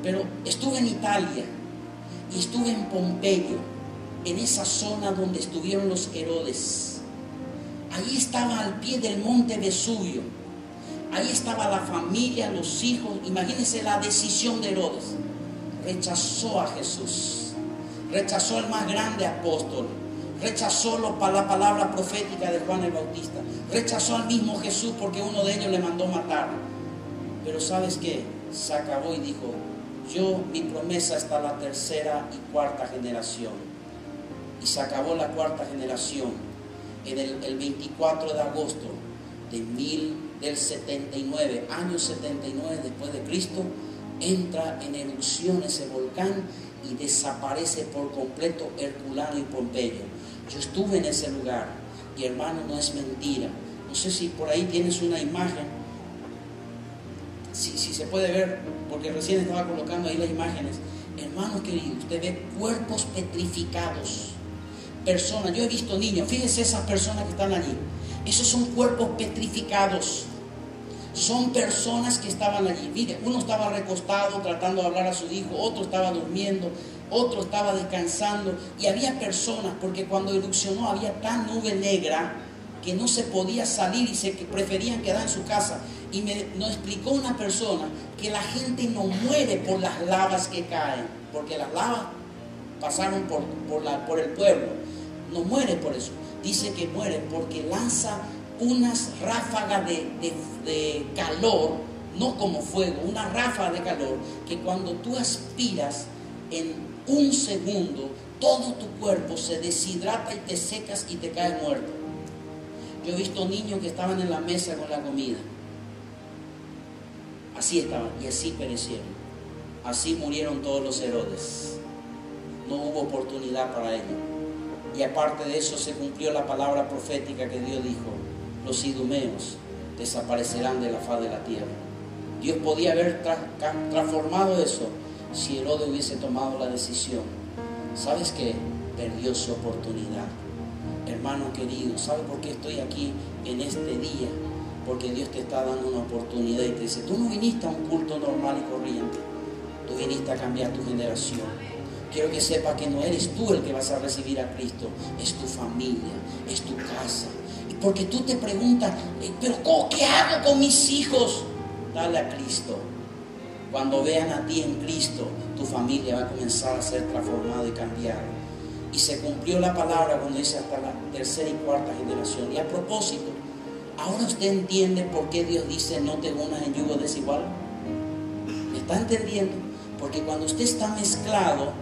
Pero estuve en Italia y estuve en Pompeyo, en esa zona donde estuvieron los Herodes. Ahí estaba al pie del monte Vesubio. Ahí estaba la familia, los hijos. Imagínense la decisión de Herodes. Rechazó a Jesús. Rechazó al más grande apóstol. Rechazó la palabra profética de Juan el Bautista. Rechazó al mismo Jesús porque uno de ellos le mandó matar. Pero ¿sabes qué? Se acabó y dijo: mi promesa está la 3ª y 4ª generación. Y se acabó la 4ª generación en el 24 de agosto del 79, año 79 después de Cristo. Entra en erupción ese volcán y desaparece por completo Herculano y Pompeyo. Yo estuve en ese lugar y, hermano, no es mentira. No sé si por ahí tienes una imagen, si se puede ver, porque recién estaba colocando ahí las imágenes. Hermano querido, usted ve cuerpos petrificados, personas. Yo he visto niños, fíjense esas personas que están allí. Esos son cuerpos petrificados. Son personas que estaban allí. Mire, uno estaba recostado tratando de hablar a su hijo, otro estaba durmiendo, otro estaba descansando. Y había personas, porque cuando erupcionó había tan nube negra que no se podía salir y que preferían quedar en su casa. Y nos explicó una persona que la gente no muere por las lavas que caen, porque las lavas pasaron por el pueblo. No muere por eso. Dice que muere porque lanza unas ráfagas de calor, no como fuego, una ráfaga de calor que cuando tú aspiras en 1 segundo, todo tu cuerpo se deshidrata y te secas y te caes muerto. Yo he visto niños que estaban en la mesa con la comida. Así estaban y así perecieron. Así murieron todos los Herodes. No hubo oportunidad para ellos. Y aparte de eso se cumplió la palabra profética que Dios dijo: los idumeos desaparecerán de la faz de la tierra. Dios podía haber transformado eso si Herodes hubiese tomado la decisión. ¿Sabes qué? Perdió su oportunidad. Hermano querido, ¿sabe por qué estoy aquí en este día? Porque Dios te está dando una oportunidad y te dice: tú no viniste a un culto normal y corriente, tú viniste a cambiar tu generación. Quiero que sepas que no eres tú el que vas a recibir a Cristo, es tu familia, es tu casa. Y porque tú te preguntas: pero ¿qué hago con mis hijos? Dale a Cristo. Cuando vean a ti en Cristo, tu familia va a comenzar a ser transformada y cambiada. Y se cumplió la palabra cuando dice hasta la 3ª y 4ª generación. Y a propósito, ¿ahora usted entiende por qué Dios dice no te unas en yugo desigual? ¿Me está entendiendo? Porque cuando usted está mezclado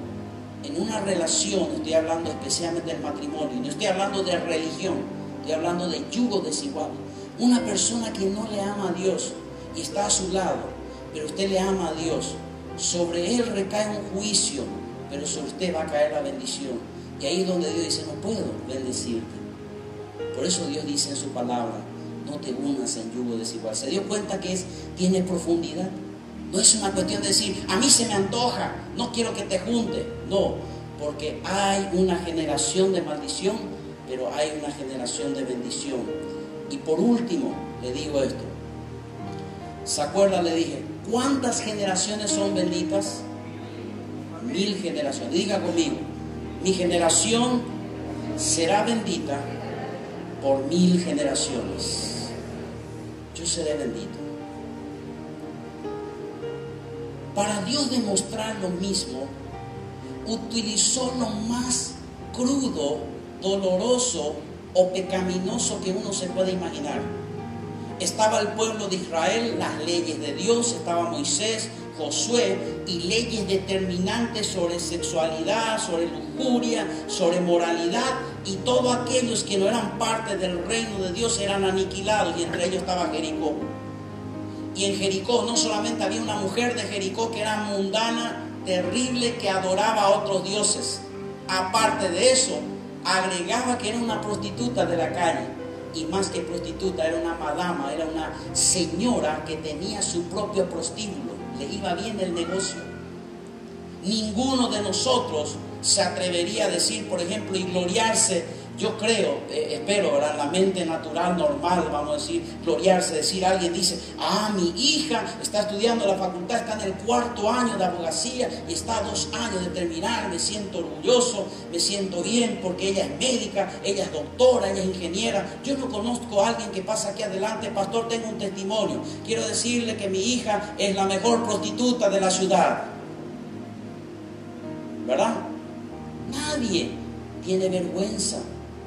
en una relación, estoy hablando especialmente del matrimonio, no estoy hablando de religión, estoy hablando de yugo desigual. Una persona que no le ama a Dios y está a su lado, pero usted le ama a Dios, sobre él recae un juicio, pero sobre usted va a caer la bendición. Y ahí es donde Dios dice: no puedo bendecirte. Por eso Dios dice en su palabra: no te unas en yugo desigual. ¿Se dio cuenta que tiene profundidad? No es una cuestión de decir: a mí se me antoja, no quiero que te junte. No, porque hay una generación de maldición, pero hay una generación de bendición. Y por último, le digo esto. ¿Se acuerda? Le dije: ¿cuántas generaciones son benditas? 1000 generaciones. Diga conmigo: mi generación será bendita por 1000 generaciones. Yo seré bendito. Para Dios demostrar lo mismo, utilizó lo más crudo, doloroso o pecaminoso que uno se puede imaginar. Estaba el pueblo de Israel, las leyes de Dios, estaba Moisés, Josué, y leyes determinantes sobre sexualidad, sobre lujuria, sobre moralidad, y todos aquellos que no eran parte del reino de Dios eran aniquilados, y entre ellos estaba Jericó. Y en Jericó no solamente había una mujer de Jericó que era mundana, terrible, que adoraba a otros dioses. Aparte de eso, agregaba que era una prostituta de la calle. Y más que prostituta, era una madama, era una señora que tenía su propio prostíbulo. Le iba bien el negocio. Ninguno de nosotros se atrevería a decir, por ejemplo, y gloriarse. Yo creo, espero, ¿verdad? La mente natural, normal, vamos a decir, gloriarse, decir, alguien dice, mi hija está estudiando la facultad, está en el 4º año de abogacía y está a 2 años de terminar, me siento orgulloso, me siento bien porque ella es médica, ella es doctora, ella es ingeniera. Yo no conozco a alguien que pasa aquí adelante, pastor, tengo un testimonio, quiero decirle que mi hija es la mejor prostituta de la ciudad, ¿verdad? Nadie tiene vergüenza.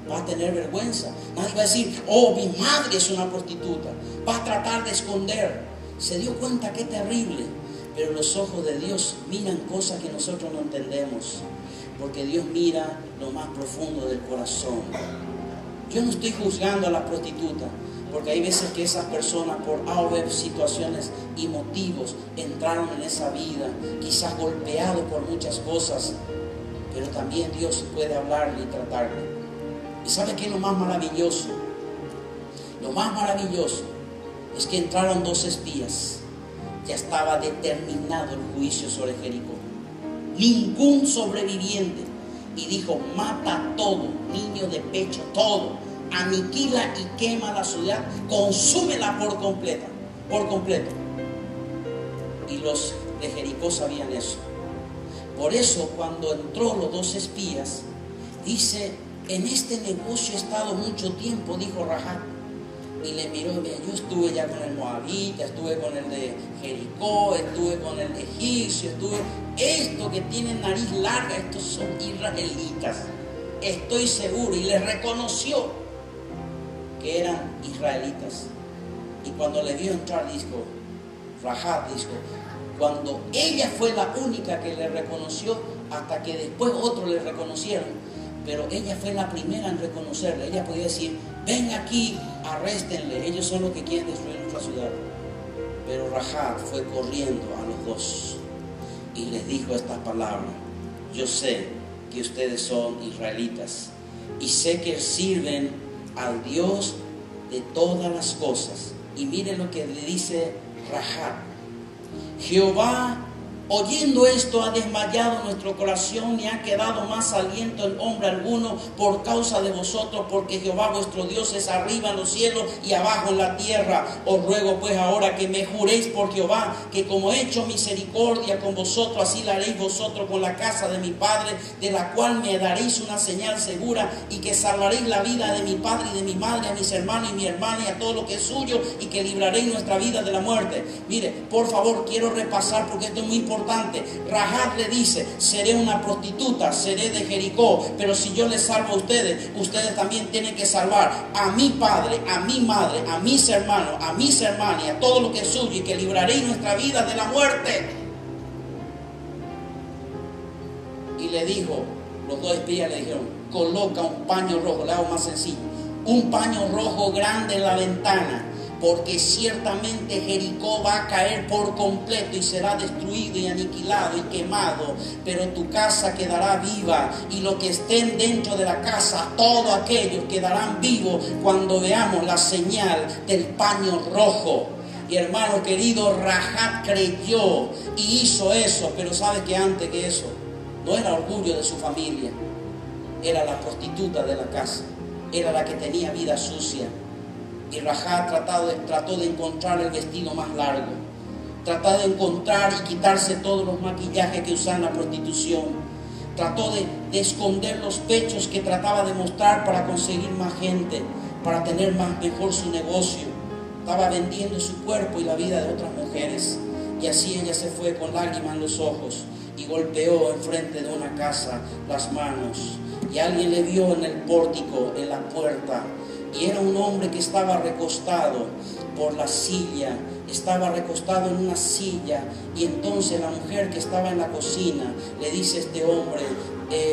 Va a tener vergüenza. Nadie va a decir, mi madre es una prostituta. Va a tratar de esconder. Se dio cuenta qué terrible. Pero los ojos de Dios miran cosas que nosotros no entendemos. Porque Dios mira lo más profundo del corazón. Yo no estoy juzgando a la prostituta. Porque hay veces que esas personas, por haber situaciones y motivos, entraron en esa vida. Quizás golpeados por muchas cosas. Pero también Dios puede hablarle y tratarle. ¿Y sabe qué es lo más maravilloso? Lo más maravilloso es que entraron 2 espías. Ya estaba determinado el juicio sobre Jericó. Ningún sobreviviente. Y dijo, mata todo, niño de pecho, todo. Aniquila y quema la ciudad. Consúmela por completo. Y los de Jericó sabían eso. Por eso cuando entró los 2 espías, dice, en este negocio he estado mucho tiempo, dijo Rahab. Y le miró, yo estuve ya con el moabita, estuve con el de Jericó, estuve con el egipcio, esto que tienen nariz larga, estos son israelitas, estoy seguro. Y les reconoció que eran israelitas. Y cuando le vio entrar, dijo, Rahab dijo, cuando ella fue la única que le reconoció, hasta que después otros le reconocieron. Pero ella fue la primera en reconocerle. Ella podía decir, ven aquí, arréstenle, ellos son los que quieren destruir nuestra ciudad. Pero Rahab fue corriendo a los 2 y les dijo estas palabras, yo sé que ustedes son israelitas y sé que sirven al Dios de todas las cosas. Y miren lo que le dice Rahab, Jehová, oyendo esto, ha desmayado nuestro corazón y ha quedado más aliento en hombre alguno por causa de vosotros, porque Jehová vuestro Dios es arriba en los cielos y abajo en la tierra. Os ruego pues ahora que me juréis por Jehová, que como he hecho misericordia con vosotros, así la haréis vosotros con la casa de mi padre, de la cual me daréis una señal segura, y que salvaréis la vida de mi padre y de mi madre, a mis hermanos y mi hermana y a todo lo que es suyo, y que libraréis nuestra vida de la muerte. Mire, por favor, quiero repasar porque esto es muy importante. Rahab le dice, seré una prostituta, seré de Jericó, pero si yo les salvo a ustedes, ustedes también tienen que salvar a mi padre, a mi madre, a mis hermanos, a mis hermanas y a todo lo que es suyo, y que libraréis nuestra vida de la muerte. Y le dijo, los 2 espías le dijeron, coloca un paño rojo, le hago más sencillo, un paño rojo grande en la ventana, porque ciertamente Jericó va a caer por completo y será destruido y aniquilado y quemado, pero tu casa quedará viva, y lo que estén dentro de la casa, todos aquellos quedarán vivos cuando veamos la señal del paño rojo. Y hermano querido, Rahab creyó y hizo eso, pero sabe que antes que eso, no era orgullo de su familia, era la prostituta de la casa, era la que tenía vida sucia. Y Rahab trató de encontrar el vestido más largo, trató de encontrar y quitarse todos los maquillajes que usan en la prostitución, trató de esconder los pechos que trataba de mostrar para conseguir más gente, para tener mejor su negocio. Estaba vendiendo su cuerpo y la vida de otras mujeres, y así ella se fue con lágrimas en los ojos y golpeó enfrente de una casa las manos, y alguien le vio en el pórtico, en la puerta, Y era un hombre que estaba recostado por la silla, estaba recostado en una silla. Y entonces la mujer que estaba en la cocina le dice a este hombre: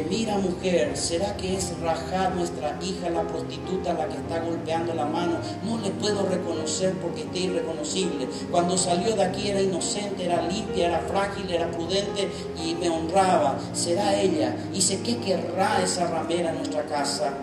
mira, mujer, ¿será que es Rahab, nuestra hija, la prostituta, la que está golpeando la mano? No le puedo reconocer porque está irreconocible. Cuando salió de aquí era inocente, era limpia, era frágil, era prudente y me honraba. ¿Será ella? Y dice: ¿qué querrá esa ramera en nuestra casa?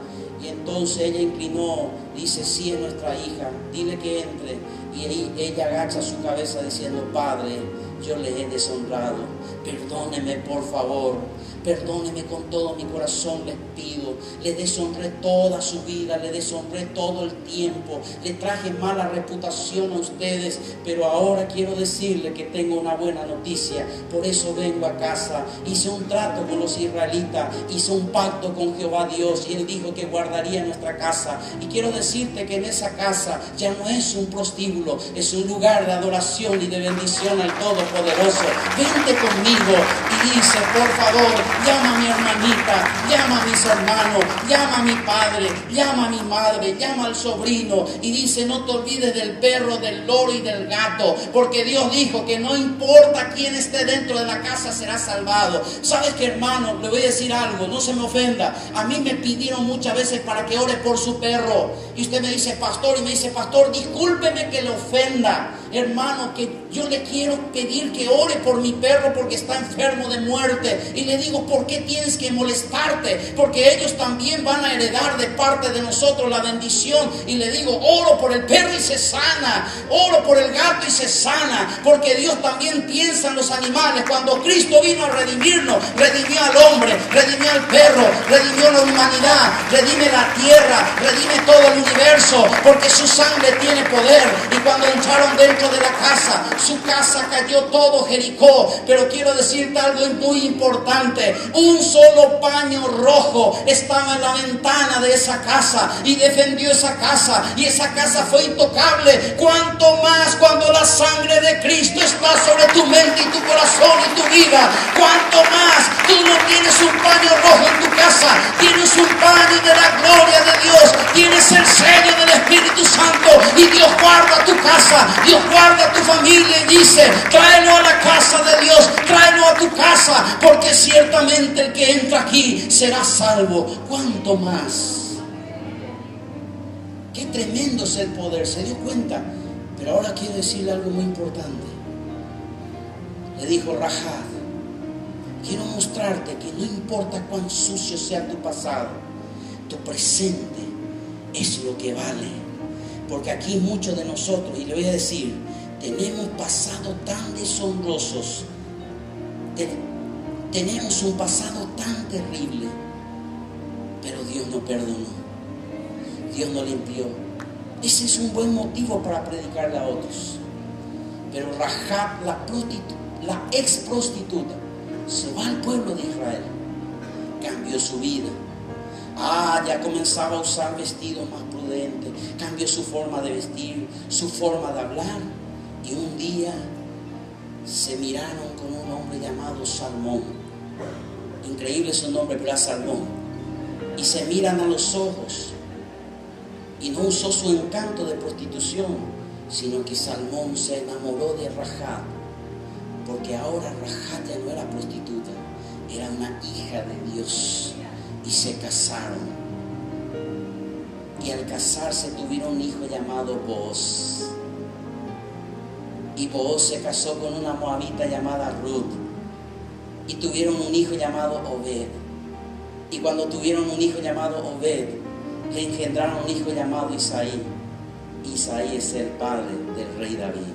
Y entonces ella inclinó, dice: sí, es nuestra hija, dile que entre. Y ella agacha su cabeza diciendo: Padre, yo le he deshonrado, perdóneme por favor, perdóneme con todo mi corazón, les pido. Le deshonré toda su vida, le deshonré todo el tiempo, le traje mala reputación a ustedes, pero ahora quiero decirle que tengo una buena noticia. Por eso vengo a casa. Hice un trato con los israelitas, hice un pacto con Jehová Dios, y Él dijo que guardaría nuestra casa. Y quiero decirte que en esa casa ya no es un prostíbulo, es un lugar de adoración y de bendición al Todopoderoso. Vente conmigo y dice: por favor, llama a mi hermanita, llama a mis hermanos, llama a mi padre, llama a mi madre, llama al sobrino. Y dice: no te olvides del perro, del loro y del gato, porque Dios dijo que no importa quién esté dentro de la casa, será salvado. ¿Sabes qué, hermano? Le voy a decir algo, no se me ofenda. A mí me pidieron muchas veces para que ore por su perro. Y usted me dice: pastor, y me dice: pastor, discúlpeme que le ofenda. Hermano, que yo le quiero pedir que ore por mi perro porque está enfermo de muerte. Y le digo: ¿por qué tienes que molestarte? Porque ellos también van a heredar de parte de nosotros la bendición. Y le digo: oro por el perro y se sana, oro por el gato y se sana, porque Dios también piensa en los animales. Cuando Cristo vino a redimirnos, redimió al hombre, redimió al perro, redimió la humanidad, redime la tierra, redime todo el universo, porque su sangre tiene poder. Y cuando entraron dentro de la casa, su casa cayó todo Jericó. Pero quiero decirte algo muy importante: un solo paño rojo estaba en la ventana de esa casa y defendió esa casa, y esa casa fue intocable. Cuanto más cuando la sangre de Cristo está sobre tu mente y tu corazón y tu vida. Cuanto más tú no tienes un paño rojo en tu casa, tienes un paño de la gloria de Dios, tienes el sello del Espíritu Santo, y Dios guarda tu casa, Dios guarda tu familia. Y dice: tráelo a la casa de Dios, tráelo a tu casa, porque ciertamente el que entra aquí será salvo. ¿Cuánto más? Qué tremendo es el poder, ¿se dio cuenta? Pero ahora quiero decirle algo muy importante. Le dijo Rahab: quiero mostrarte que no importa cuán sucio sea tu pasado, tu presente es lo que vale. Porque aquí muchos de nosotros, y le voy a decir, tenemos pasado tan deshonrosos, tenemos un pasado tan terrible, pero Dios no perdonó, Dios no limpió. Ese es un buen motivo para predicarle a otros. Pero Rahab, la ex prostituta, se va al pueblo de Israel, cambió su vida. Ya comenzaba a usar vestidos más prudentes, cambió su forma de vestir, su forma de hablar. Y un día se miraron con un hombre llamado Salmón. Increíble su nombre, pero era Salmón. Y se miran a los ojos. Y no usó su encanto de prostitución, sino que Salmón se enamoró de Rahab. Porque ahora Rahab ya no era prostituta, era una hija de Dios. Y se casaron. Y al casarse tuvieron un hijo llamado Booz. Y Booz se casó con una moabita llamada Ruth. Y tuvieron un hijo llamado Obed. Y cuando tuvieron un hijo llamado Obed, le engendraron un hijo llamado Isaí. Isaí es el padre del rey David.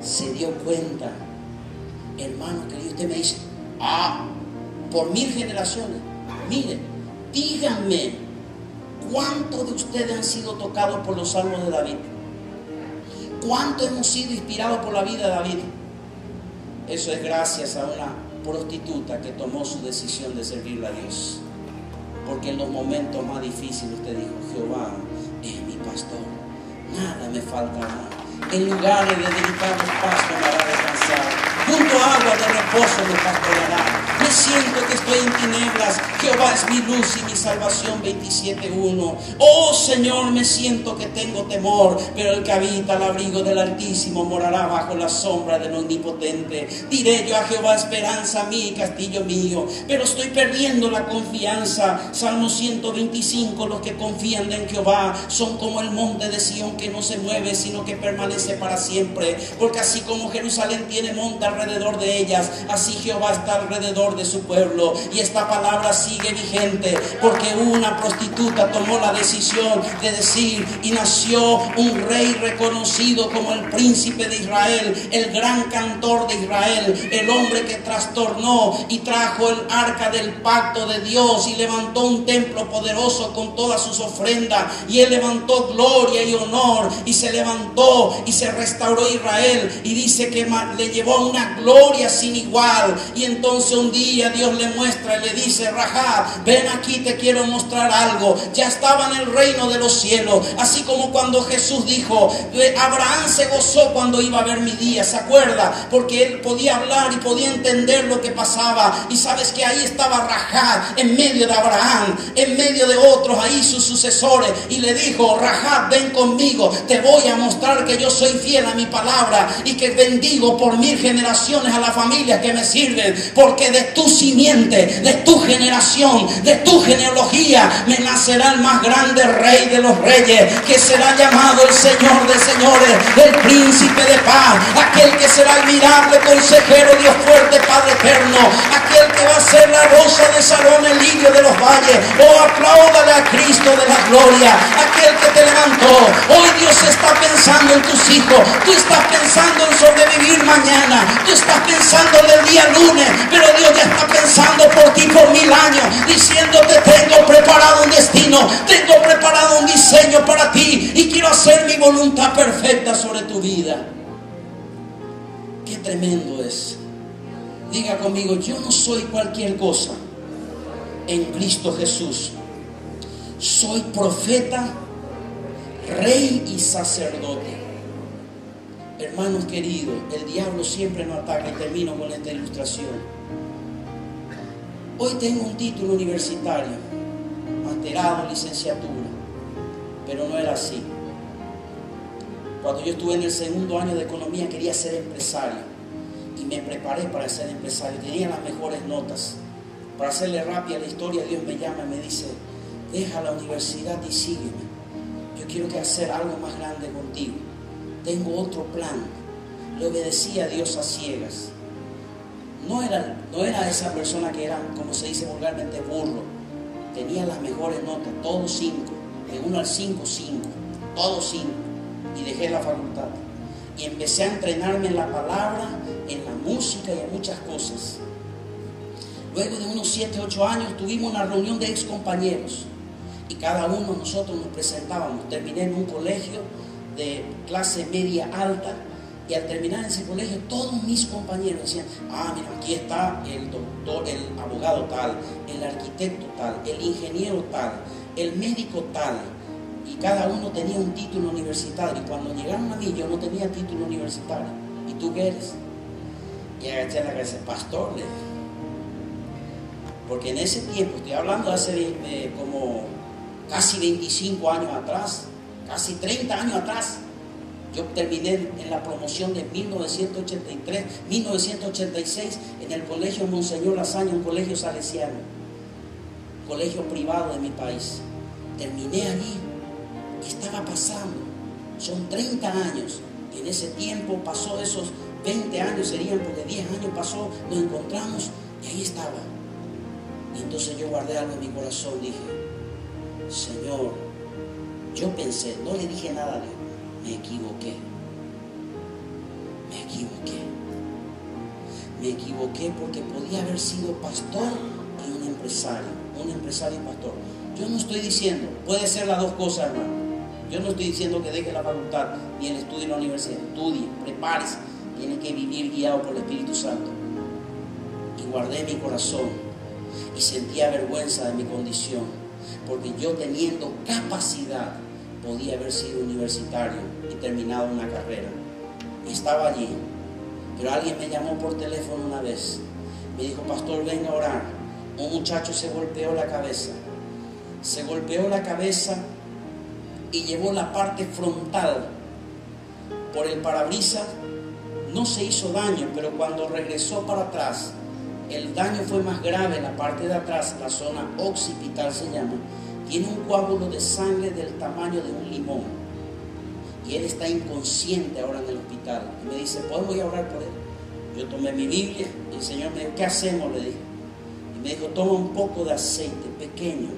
Se dio cuenta, hermano querido. Usted me dice: por 1000 generaciones. Mire, díganme, ¿cuántos de ustedes han sido tocados por los salmos de David? ¿Cuántos hemos sido inspirados por la vida de David? Eso es gracias a una prostituta que tomó su decisión de servirle a Dios. Porque en los momentos más difíciles usted dijo: Jehová es mi pastor, nada me faltará. En lugares de delicados pastos me hará descansar, junto a agua de reposo me pastoreará. Me siento que estoy en tinieblas, Jehová es mi luz y mi salvación. 27:1. Oh Señor, me siento que tengo temor, pero el que habita al abrigo del Altísimo morará bajo la sombra del Omnipotente. Diré yo a Jehová, esperanza mía y castillo mío. Pero estoy perdiendo la confianza. Salmo 125. Los que confían en Jehová son como el monte de Sión, que no se mueve, sino que permanece para siempre. Porque así como Jerusalén tiene monte alrededor de ellas, así Jehová está alrededor de su pueblo. Y esta palabra sigue vigente, porque una prostituta tomó la decisión de decir, y nació un rey reconocido como el príncipe de Israel, el gran cantor de Israel, el hombre que trastornó y trajo el arca del pacto de Dios y levantó un templo poderoso con todas sus ofrendas, y él levantó gloria y honor, y se levantó y se restauró Israel, y dice que le llevó a una gloria sin igual. Y entonces un día Dios le muestra y le dice, Rahab, ven aquí, te quiero mostrar algo. Ya estaba en el reino de los cielos, así como cuando Jesús dijo, Abraham se gozó cuando iba a ver mi día, ¿se acuerda? Porque él podía hablar y podía entender lo que pasaba. Y sabes que ahí estaba Rahab en medio de Abraham, en medio de otros, ahí sus sucesores, y le dijo, Rahab, ven conmigo, te voy a mostrar que yo soy fiel a mi palabra y que bendigo por 1000 generaciones a las familias que me sirven, porque de tu simiente, de tu generación, de tu genealogía me nacerá el más grande rey de los reyes, que será llamado el Señor de señores, el príncipe de paz, aquel que será admirable consejero, Dios fuerte, Padre eterno, aquel que va a ser la rosa de Sarón, el lirio de los valles. Oh, apláudale a Cristo de la gloria, aquel que te levantó. Hoy Dios está pensando en tus hijos, tú estás pensando en sobrevivir mañana, tú estás pensando en el día lunes, pero Dios ya está pensando por ti por 1000 años, diciéndote, tengo preparado un destino, tengo preparado un diseño para ti, y quiero hacer mi voluntad perfecta sobre tu vida. Qué tremendo es. Diga conmigo, yo no soy cualquier cosa en Cristo Jesús. Soy profeta, rey y sacerdote. Hermanos queridos, el diablo siempre nos ataca, y termino con esta ilustración. Hoy tengo un título universitario, masterado, licenciatura, pero no era así. Cuando yo estuve en el segundo año de economía quería ser empresario y me preparé para ser empresario, tenía las mejores notas. Para hacerle rápida la historia, Dios me llama y me dice, deja la universidad y sígueme. Yo quiero que hacer algo más grande contigo. Tengo otro plan. Le obedecí a Dios a ciegas. No era esa persona que era, como se dice vulgarmente, burro. Tenía las mejores notas, todos 5. De 1 al 5, 5. Todos 5. Y dejé la facultad. Y empecé a entrenarme en la palabra, en la música y en muchas cosas. Luego de unos 7, 8 años tuvimos una reunión de ex compañeros. Y cada uno de nosotros nos presentábamos. Terminé en un colegio de clase media alta. Y al terminar en ese colegio, todos mis compañeros decían, mira, aquí está el doctor, el abogado tal, el arquitecto tal, el ingeniero tal, el médico tal. Y cada uno tenía un título universitario. Y cuando llegaron a mí, yo no tenía título universitario. ¿Y tú qué eres? Y agaché la cabeza, pastor, le dije. Porque en ese tiempo, estoy hablando de hace como casi 25 años atrás, casi 30 años atrás. Yo terminé en la promoción de 1983, 1986 en el colegio Monseñor Lasaña, un colegio salesiano, colegio privado de mi país. Terminé allí y estaba pasando, son 30 años, y en ese tiempo pasó esos 20 años, serían porque 10 años pasó, nos encontramos y ahí estaba. Y entonces yo guardé algo en mi corazón, dije, Señor, yo pensé, no le dije nada a Dios. Me equivoqué porque podía haber sido pastor y un empresario y pastor. Yo no estoy diciendo, puede ser las dos cosas, hermano. Yo no estoy diciendo que deje la facultad ni el estudio en la universidad. Estudie, prepárese, tiene que vivir guiado por el Espíritu Santo. Y guardé mi corazón y sentía vergüenza de mi condición, porque yo, teniendo capacidad, podía haber sido universitario y terminado una carrera. Y estaba allí Pero alguien me llamó por teléfono una vez. Me dijo: pastor, venga a orar. Un muchacho se golpeó la cabeza. Se golpeó la cabeza y llevó la parte frontal por el parabrisas. No se hizo daño, pero cuando regresó para atrás, el daño fue más grave en la parte de atrás, la zona occipital se llama. Tiene un coágulo de sangre del tamaño de un limón. Y él está inconsciente ahora en el hospital. Y me dice: ¿podemos ir a orar por él? Yo tomé mi Biblia y el Señor me dijo: ¿qué hacemos? Le dije. Y me dijo: toma un poco de aceite pequeño.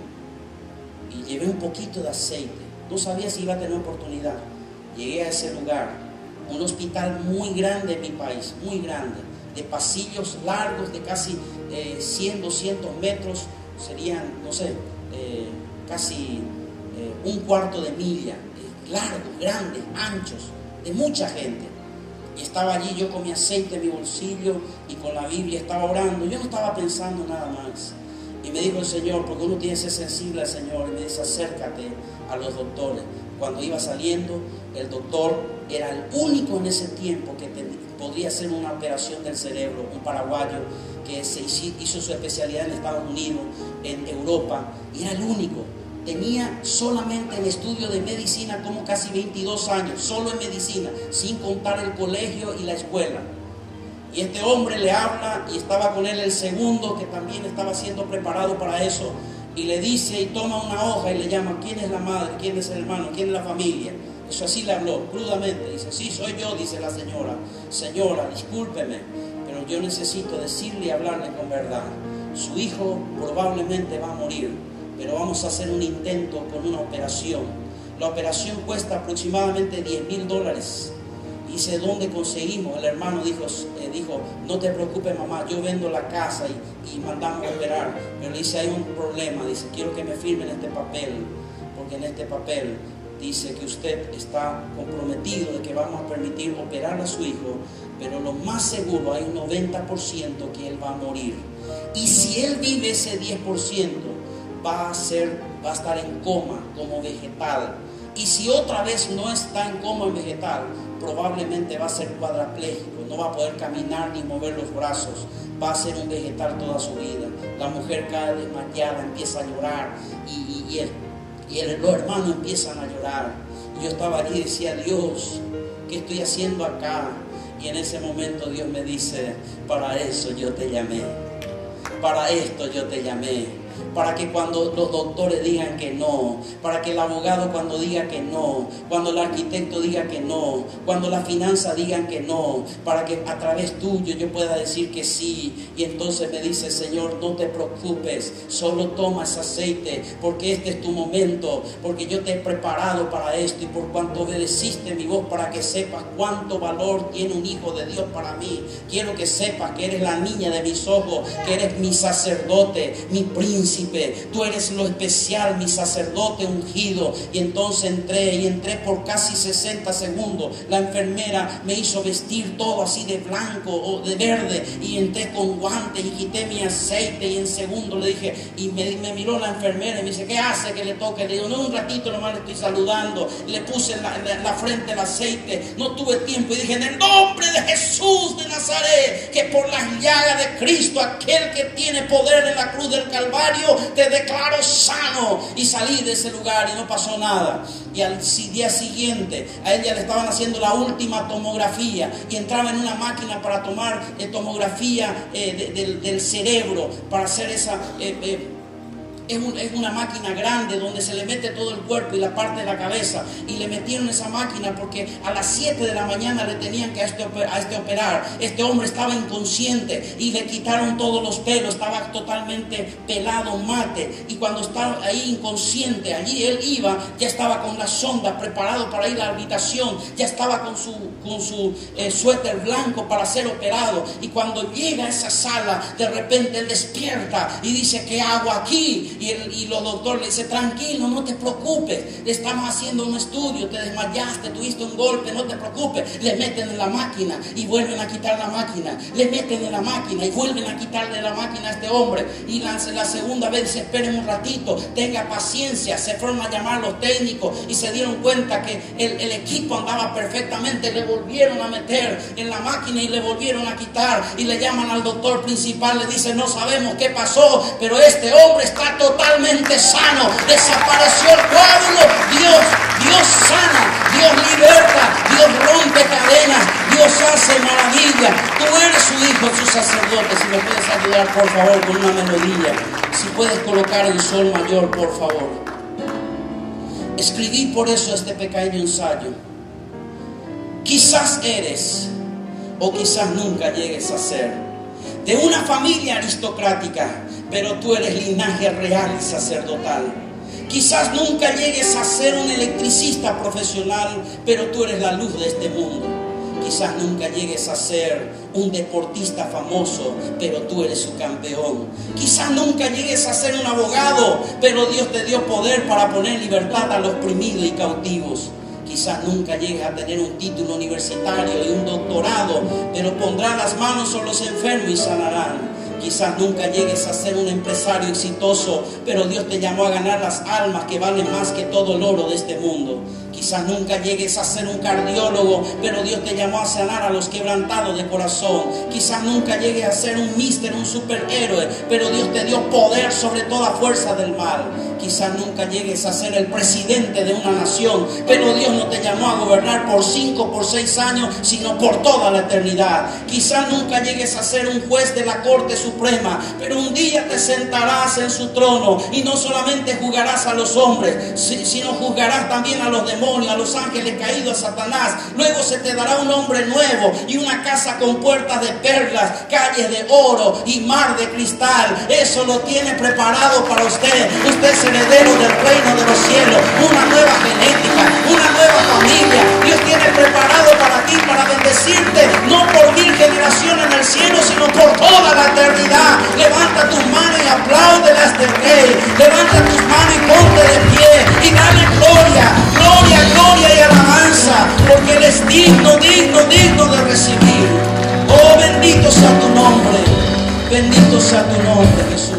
Y llevé un poquito de aceite. No sabía si iba a tener oportunidad. Llegué a ese lugar. Un hospital muy grande en mi país, muy grande, de pasillos largos de casi 100, 200 metros, serían, no sé, casi un cuarto de milla, largos, grandes, anchos, de mucha gente. Y estaba allí yo con mi aceite en mi bolsillo y con la Biblia estaba orando. Yo no estaba pensando nada más. Y me dijo el Señor, porque uno tiene que ser sensible al Señor, y me dice: acércate a los doctores. Cuando iba saliendo, el doctor era el único en ese tiempo que podría hacer una operación del cerebro, un paraguayo que hizo su especialidad en Estados Unidos, en Europa, y era el único. Tenía solamente el estudio de medicina como casi 22 años, solo en medicina, sin contar el colegio y la escuela. Y este hombre le habla, y estaba con él el segundo, que también estaba siendo preparado para eso, y le dice, y toma una hoja y le llama: ¿quién es la madre? ¿Quién es el hermano? ¿Quién es la familia? Eso así le habló, crudamente. Dice: sí, soy yo, dice la señora. Señora, discúlpeme, pero yo necesito decirle y hablarle con verdad. Su hijo probablemente va a morir, pero vamos a hacer un intento con una operación. La operación cuesta aproximadamente $10,000. Dice: ¿dónde conseguimos? El hermano dijo: no te preocupes, mamá, yo vendo la casa y mandamos a operar. Pero le dice: hay un problema. Dice: quiero que me firmen este papel, porque en este papel dice que usted está comprometido de que vamos a permitir operar a su hijo, pero lo más seguro, hay un 90% que él va a morir. Y si él vive ese 10%, va a estar en coma como vegetal. Y si otra vez no está en coma en vegetal, probablemente va a ser cuadrapléjico, no va a poder caminar ni mover los brazos, va a ser un vegetal toda su vida. La mujer cae desmayada, empieza a llorar y los hermanos empiezan a llorar. Y yo estaba allí y decía: Dios, ¿qué estoy haciendo acá? Y en ese momento Dios me dice: para eso yo te llamé, para esto yo te llamé. Para que cuando los doctores digan que no, para que el abogado cuando diga que no, cuando el arquitecto diga que no, cuando la finanza digan que no, para que a través tuyo yo pueda decir que sí. Y entonces me dice: Señor, no te preocupes, solo toma ese aceite, porque este es tu momento, porque yo te he preparado para esto, y por cuanto obedeciste mi voz, para que sepas cuánto valor tiene un hijo de Dios para mí. Quiero que sepas que eres la niña de mis ojos, que eres mi sacerdote, mi príncipe. Tú eres lo especial, mi sacerdote ungido. Y entonces entré por casi 60 segundos. La enfermera me hizo vestir todo así de blanco o de verde, y entré con guantes y quité mi aceite, y en segundo le dije, y me miró la enfermera y me dice: ¿qué hace que le toque? Le digo: no, un ratito nomás le estoy saludando. Le puse en la frente el aceite, no tuve tiempo, y dije: en el nombre de Jesús de Nazaret, que por las llagas de Cristo, aquel que tiene poder en la cruz del Calvario, te declaro sano. Y salí de ese lugar y no pasó nada. Y al día siguiente a ella le estaban haciendo la última tomografía, y entraba en una máquina para tomar tomografía del cerebro, para hacer esa... Es una máquina grande donde se le mete todo el cuerpo y la parte de la cabeza, y le metieron esa máquina porque a las 7 de la mañana le tenían que a este operar. Este hombre estaba inconsciente y le quitaron todos los pelos, estaba totalmente pelado, mate, y cuando estaba ahí inconsciente, allí él iba, ya estaba con la sonda preparado para ir a la habitación, ya estaba con su suéter blanco para ser operado. Y cuando llega a esa sala, de repente él despierta y dice: ¿qué hago aquí? y los doctores le dicen, tranquilo, no te preocupes, estamos haciendo un estudio, te desmayaste, tuviste un golpe, no te preocupes. Le meten en la máquina y vuelven a quitar la máquina, le meten en la máquina y vuelven a quitarle la máquina a este hombre, y la segunda vez dice, esperen un ratito, tenga paciencia. Se fueron a llamar a los técnicos y se dieron cuenta que el equipo andaba perfectamente, le volvieron a meter en la máquina y le volvieron a quitar, y le llaman al doctor principal, le dicen, no sabemos qué pasó, pero este hombre está totalmente sano, desapareció el coágulo. Dios sana, Dios liberta, Dios rompe cadenas, Dios hace maravillas. Tú eres su hijo, su sacerdote. Si me puedes ayudar, por favor, con una melodía, si puedes colocar el sol mayor, por favor. Escribí por eso este pequeño ensayo. Quizás eres, o quizás nunca llegues a ser, de una familia aristocrática, pero tú eres linaje real y sacerdotal. Quizás nunca llegues a ser un electricista profesional, pero tú eres la luz de este mundo. Quizás nunca llegues a ser un deportista famoso, pero tú eres su campeón. Quizás nunca llegues a ser un abogado, pero Dios te dio poder para poner libertad a los oprimidos y cautivos. Quizás nunca llegues a tener un título universitario y un doctorado, pero pondrás las manos sobre los enfermos y sanarán. Quizás nunca llegues a ser un empresario exitoso, pero Dios te llamó a ganar las almas que valen más que todo el oro de este mundo. Quizás nunca llegues a ser un cardiólogo, pero Dios te llamó a sanar a los quebrantados de corazón. Quizás nunca llegues a ser un míster, un superhéroe, pero Dios te dio poder sobre toda fuerza del mal. Quizás nunca llegues a ser el presidente de una nación, pero Dios no te llamó a gobernar por 5, por 6 años, sino por toda la eternidad. Quizás nunca llegues a ser un juez de la Corte Suprema, pero un día te sentarás en su trono y no solamente juzgarás a los hombres, sino juzgarás también a los demonios, a los ángeles caídos, a Satanás. Luego se te dará un hombre nuevo y una casa con puertas de perlas, calles de oro y mar de cristal. Eso lo tiene preparado para usted. Usted es heredero del reino de los cielos, una nueva genética, una nueva familia. Dios tiene preparado para ti, para bendecirte, no por 1000 generaciones en el cielo, sino por toda la eternidad. Levanta tus manos y apláudelas a este rey. Levanta tus manos y ponte de pie y dale gloria, gloria, gloria y alabanza, porque Él es digno, digno, digno de recibir. Oh, bendito sea tu nombre, bendito sea tu nombre, Jesús.